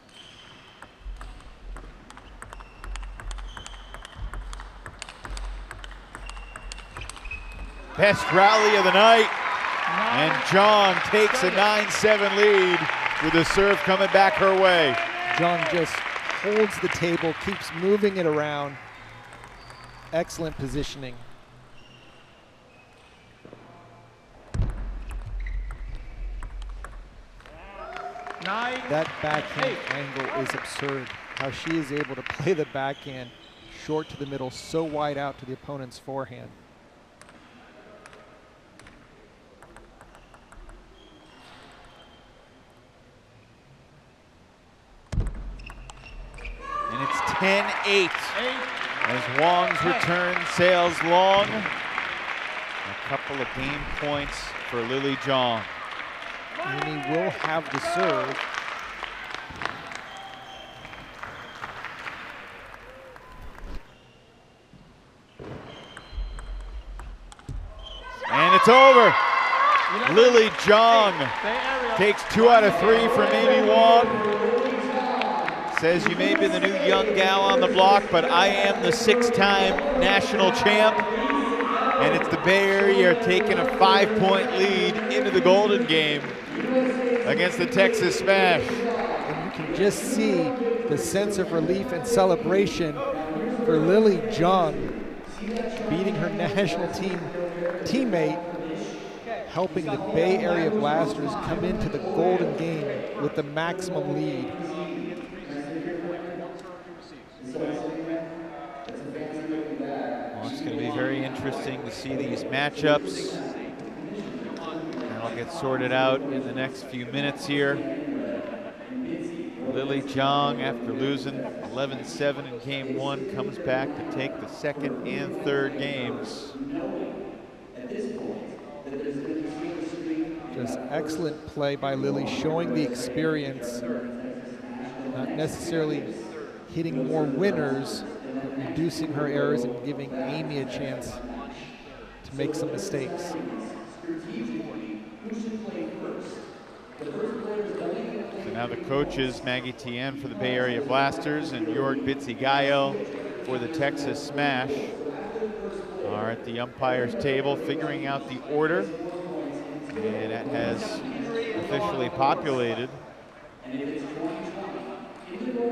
Best rally of the night. And John takes a 9-7 lead with a serve coming back her way. John just holds the table, keeps moving it around. Excellent positioning. That backhand angle is absurd. How she is able to play the backhand short to the middle, so wide out to the opponent's forehand. And it's 10-8 as Wong's return sails long. A couple of game points for Lily Zhang. Amy will have the serve. And it's over. Lily Zhang takes 2 out of 3 from Amy Wong. Says, you may be the new young gal on the block, but I am the 6-time national champ. And it's the Bay Area taking a 5-point lead into the Golden Game against the Texas Smash. And you can just see the sense of relief and celebration for Lily Zhang beating her national teammate, helping the Bay Area Blasters come into the Golden Game with the maximum lead. Well, it's going interesting to see these matchups. That'll get sorted out in the next few minutes here. Lily Zhang, after losing 11-7 in game 1, comes back to take the second and third games. Just excellent play by Lily, showing the experience, not necessarily hitting more winners, but reducing her errors and giving Amy a chance to make some mistakes. So now the coaches, Maggie Tien for the Bay Area Blasters and Jorg Bitzigayo for the Texas Smash, are at the umpires table figuring out the order, and that has officially populated.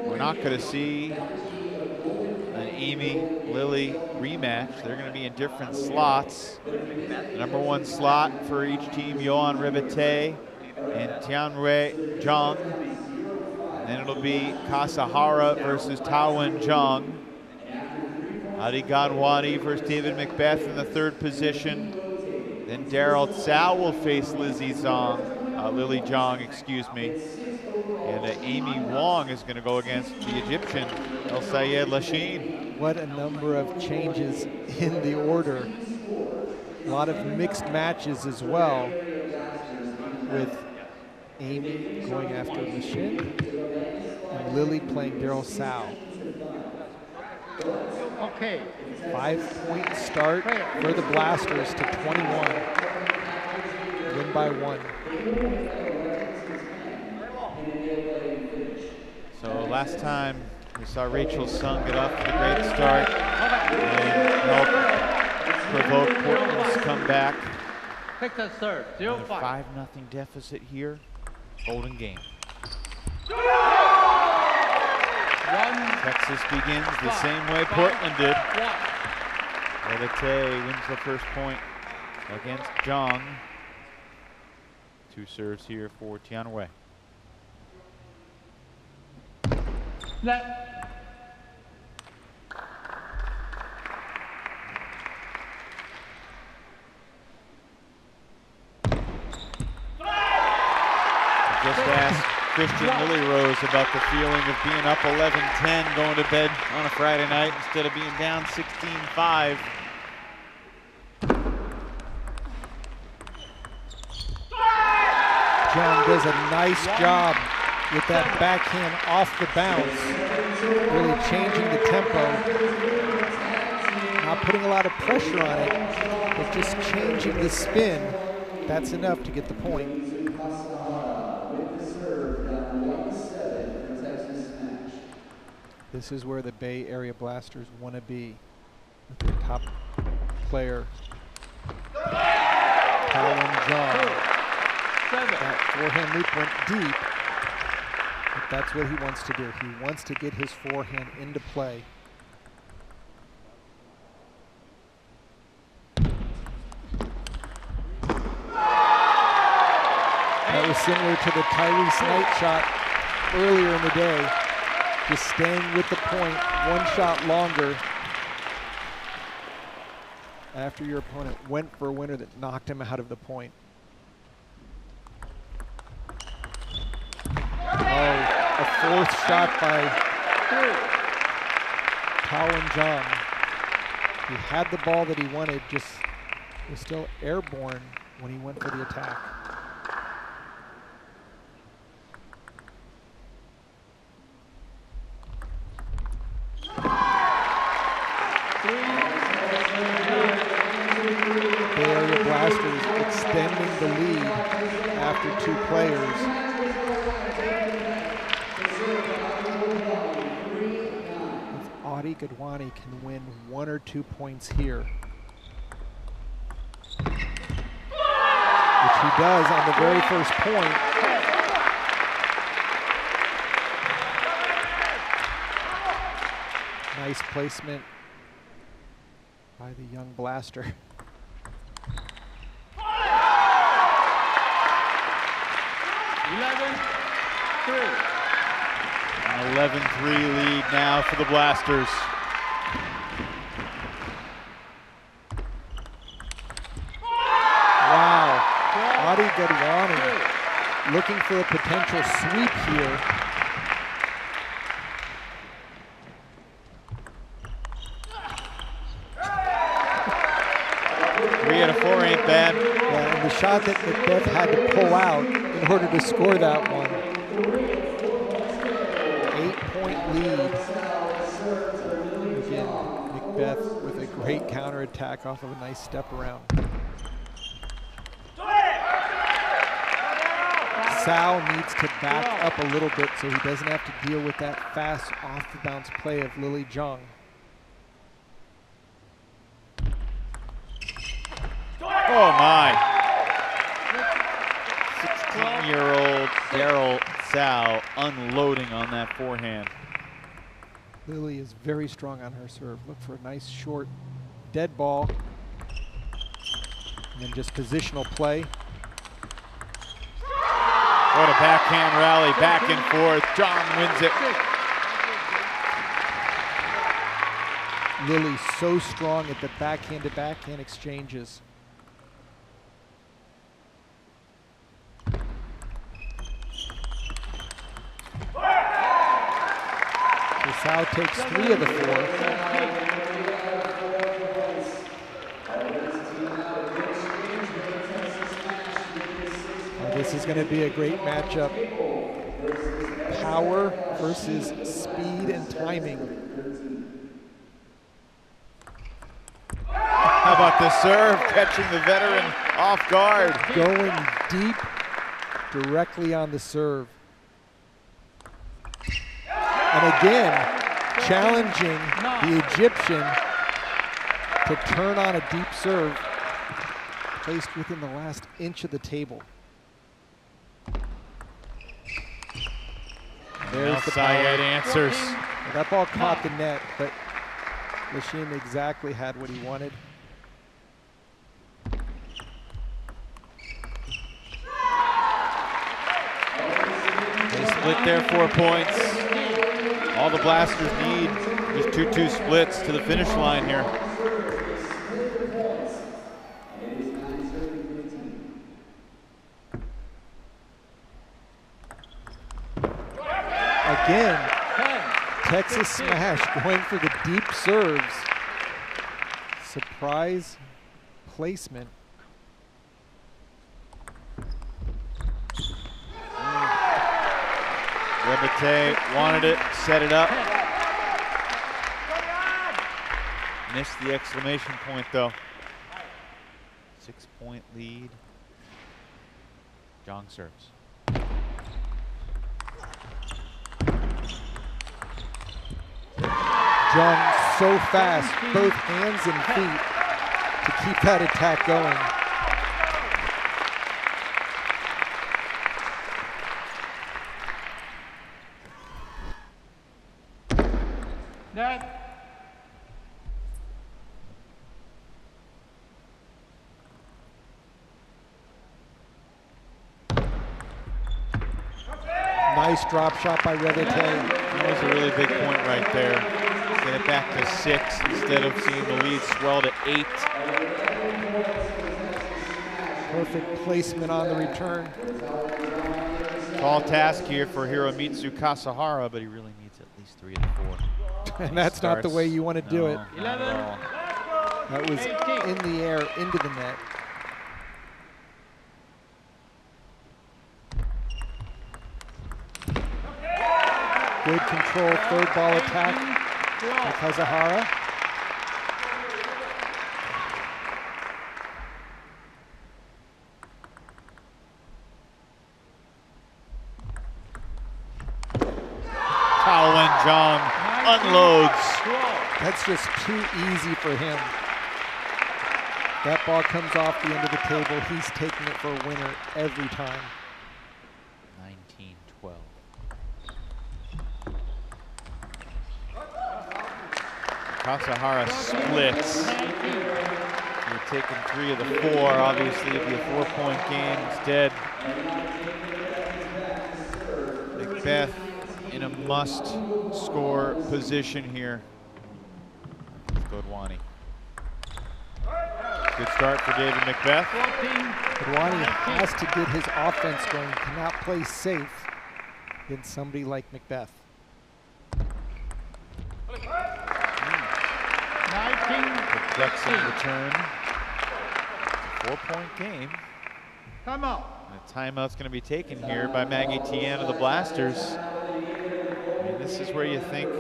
We're not going to see an Amy-Lily rematch. They're going to be in different slots. The number 1 slot for each team, Yohan Ribate and Tianhui Zhang. And then it'll be Kasahara versus Taowen Zhang. Adi Ganwani versus David Macbeth in the 3rd position. Then Daryl Tsao will face Lily Zhang, excuse me. And Amy Wong is going to go against the Egyptian El Sayed Lachine. What a number of changes in the order. A lot of mixed matches as well, with Amy going after Lachine and Lily playing Daryl Tsao. Okay. 5-point start for the Blasters to 21. Win by 1. So last time we saw Rachel Sung get off to a great start and help provoke Portland's comeback. Take the third, 0-5. 5-0 deficit here. Golden game. Texas begins the same way Portland did. Ribate wins the first point against Zhang. 2 serves here for Tianhui. Just asked Christian Lilly-Rose about the feeling of being up 11-10 going to bed on a Friday night instead of being down 16-5. Zhang does a nice job with that backhand off the bounce, really changing the tempo, not putting a lot of pressure on it, but just changing the spin. That's enough to get the point. This is where the Bay Area Blasters want to be, with their top player, Taowen Zhang. That forehand loop went deep, but that's what he wants to do. He wants to get his forehand into play. That was similar to the Tyrese Knight shot earlier in the day. Just staying with the point, 1 shot longer after your opponent went for a winner that knocked him out of the point. Oh, a 4th shot by Taowen Zhang. He had the ball that he wanted, just was still airborne when he went for the attack. Bay Area Blasters extending the lead after 2 players. If Adi Gadwani can win 1 or 2 points here, which he does on the very first point, nice placement by the young blaster. 11-3 lead now for the Blasters. Godwani looking for a potential sweep here. Three out of four ain't bad. Yeah, and the shot that McBeth had to pull out in order to score that one. 8-point lead. Again, McBeth with a great counterattack off of a nice step around. Sal needs to back up a little bit so he doesn't have to deal with that fast off the bounce play of Lily Zhang. Oh my. 16-year-old Daryl Sal unloading on that forehand. Lily is very strong on her serve. Look for a nice short dead ball. And then just positional play. What a backhand rally, back and forth. John wins it. Lily so strong at the backhand-to-backhand exchanges. So Sal takes 3 of the 4. This is going to be a great matchup. Power versus speed and timing. How about the serve, catching the veteran off guard. Going deep, directly on the serve. And again, challenging the Egyptian to turn on a deep serve, placed within the last inch of the table. There's the Syed answers. Well, that ball caught the net, but Lachine exactly had what he wanted. They split their 4 points. All the Blasters need is 2-2 splits to the finish line here. Again, Texas smash going for the deep serves. Surprise placement. Rebate wanted it, set it up. Missed the exclamation point though. 6-point lead. Zhang serves. Zhang so fast, both hands and feet, to keep that attack going. Net. Nice drop shot by Rebate. That was a really big point right there. Get it back to 6 instead of seeing the lead swell to 8. Perfect placement on the return. Tall task here for Hiromitsu Kasahara, but he really needs at least 3 of the 4. And that's not the way you want to do it. Not at all. That was in the air, into the net. Good control, third ball attack by Kasahara. Taowen Zhang unloads. That's just too easy for him. That ball comes off the end of the table. He's taking it for a winner every time. 19-12. Kasahara splits. You're taking 3 of the 4. Obviously, it'd be a 4-point game instead. Macbeth in a must-score position here. Godwani. Good start for David Macbeth. Kadwani has to get his offense going. He cannot play safe against somebody like Macbeth. 19. Jackson return. 4-point game. Come out. And a timeout's going to be taken here by Maggie Tien of the Blasters. I mean, this is where you think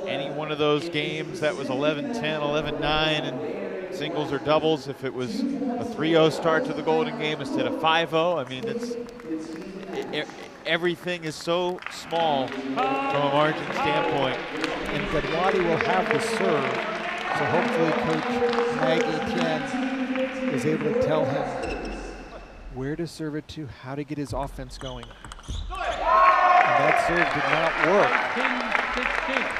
any one of those games that was 11-10, 11-9, and singles or doubles, if it was a 3-0 start to the Golden Game instead of 5-0, I mean, everything is so small from a margin standpoint. And Kadwani will have the serve, so hopefully Coach Maggie Tien is able to tell him where to serve it to, how to get his offense going. And that serve did not work. 16.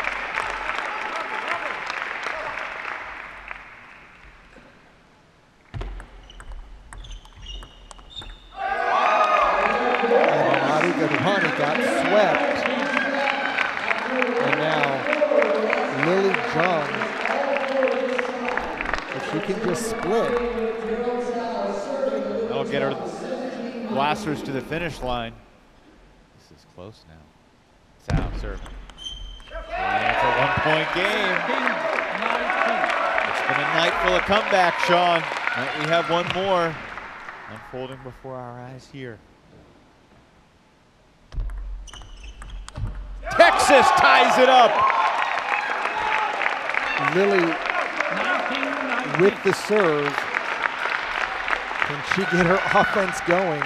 Kadwani got swept. And now Lily Jung, if she can just split. That'll get her Blasters to the finish line. This is close now. Sound serve. And it's a 1-point game. It's been a night full of comeback, Sean. Might we have one more unfolding before our eyes here. Texas ties it up. Lily with the serve. Can she get her offense going?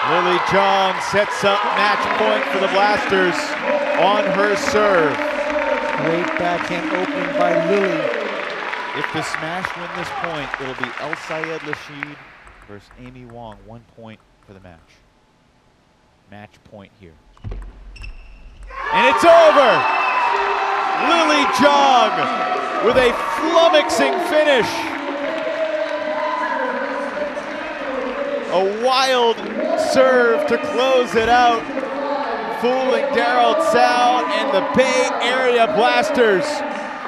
Lily Jong sets up match point for the Blasters on her serve. Great backhand opening by Lily. If the Smash win this point, it'll be El Sayed Lashid versus Amy Wong. 1 point for the match. Match point here. And it's over! Lily Jong with a flummoxing finish. A wild serve to close it out, fooling Daryl Tsao, and the Bay Area Blasters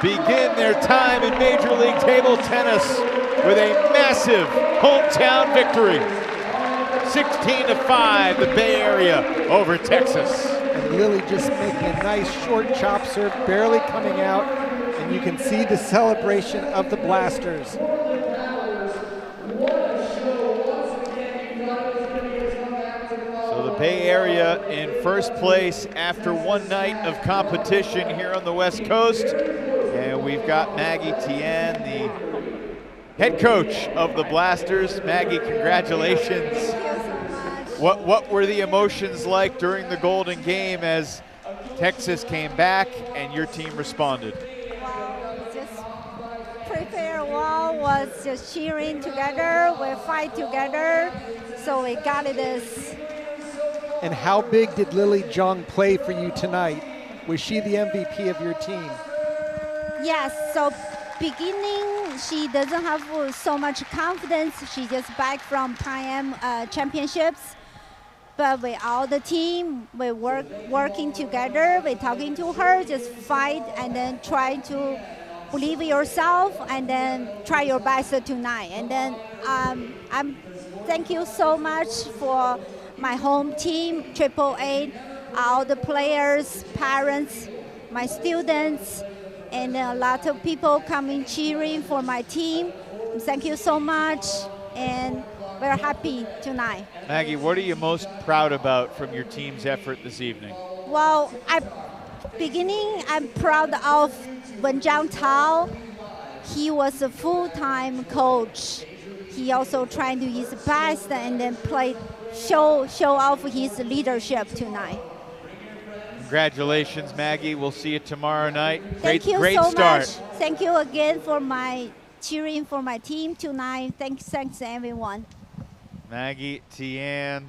begin their time in Major League Table Tennis with a massive hometown victory. 16-5, the Bay Area over Texas. And Lily just making a nice short chop serve, barely coming out, and you can see the celebration of the Blasters. So the Bay Area in first place after one night of competition here on the West Coast. And we've got Maggie Tien, the head coach of the Blasters. Maggie, congratulations. Thank you so much. What were the emotions like during the Golden Game as Texas came back and your team responded? Wow, just prepare well, was just cheering together, we fight together, so we got this. And how big did Lily Jong play for you tonight? Was she the MVP of your team? Yes, so beginning, she doesn't have so much confidence. She just back from Pan Am championships. But with all the team, we working together, we talking to her, just fight and then try to believe in yourself and then try your best tonight. And then I'm thank you so much for my home team, AAA, all the players, parents, my students, and a lot of people coming cheering for my team. Thank you so much, and we're happy tonight. Maggie, what are you most proud about from your team's effort this evening? Well, I'm proud of Wenjiang Tao. He was a full-time coach. He also trying to do his best and then show off his leadership tonight. Congratulations, Maggie. We'll see you tomorrow night. Thank you great so start. much. Thank you again for my cheering for my team tonight. Thanks everyone. Maggie Tien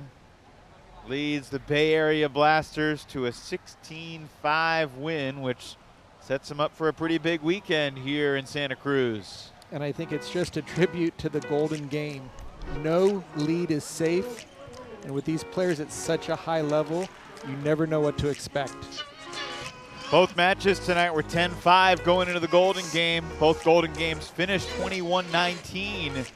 leads the Bay Area Blasters to a 16-5 win, which sets them up for a pretty big weekend here in Santa Cruz. And I think it's just a tribute to the Golden Game. No lead is safe, and with these players at such a high level, You never know what to expect. Both matches tonight were 10-5 going into the Golden Game. Both Golden Games finished 21-19,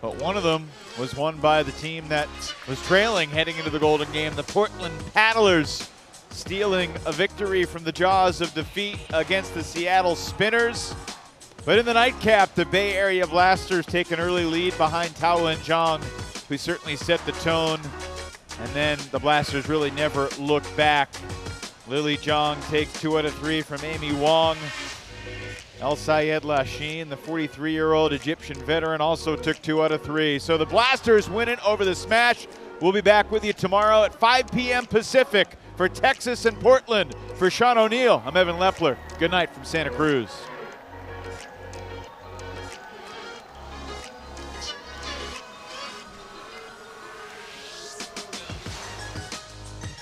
but one of them was won by the team that was trailing heading into the Golden Game, the Portland Paddlers, stealing a victory from the jaws of defeat against the Seattle Spinners. But in the nightcap, the Bay Area Blasters take an early lead behind Tao and Zhang, who certainly set the tone, and then the Blasters really never looked back. Lily Zhang takes 2 out of 3 from Amy Wong. El Sayed Lasheen, the 43-year-old Egyptian veteran, also took 2 out of 3. So the Blasters win it over the Smash. We'll be back with you tomorrow at 5 p.m. Pacific for Texas and Portland. For Sean O'Neill, I'm Evan Leffler. Good night from Santa Cruz.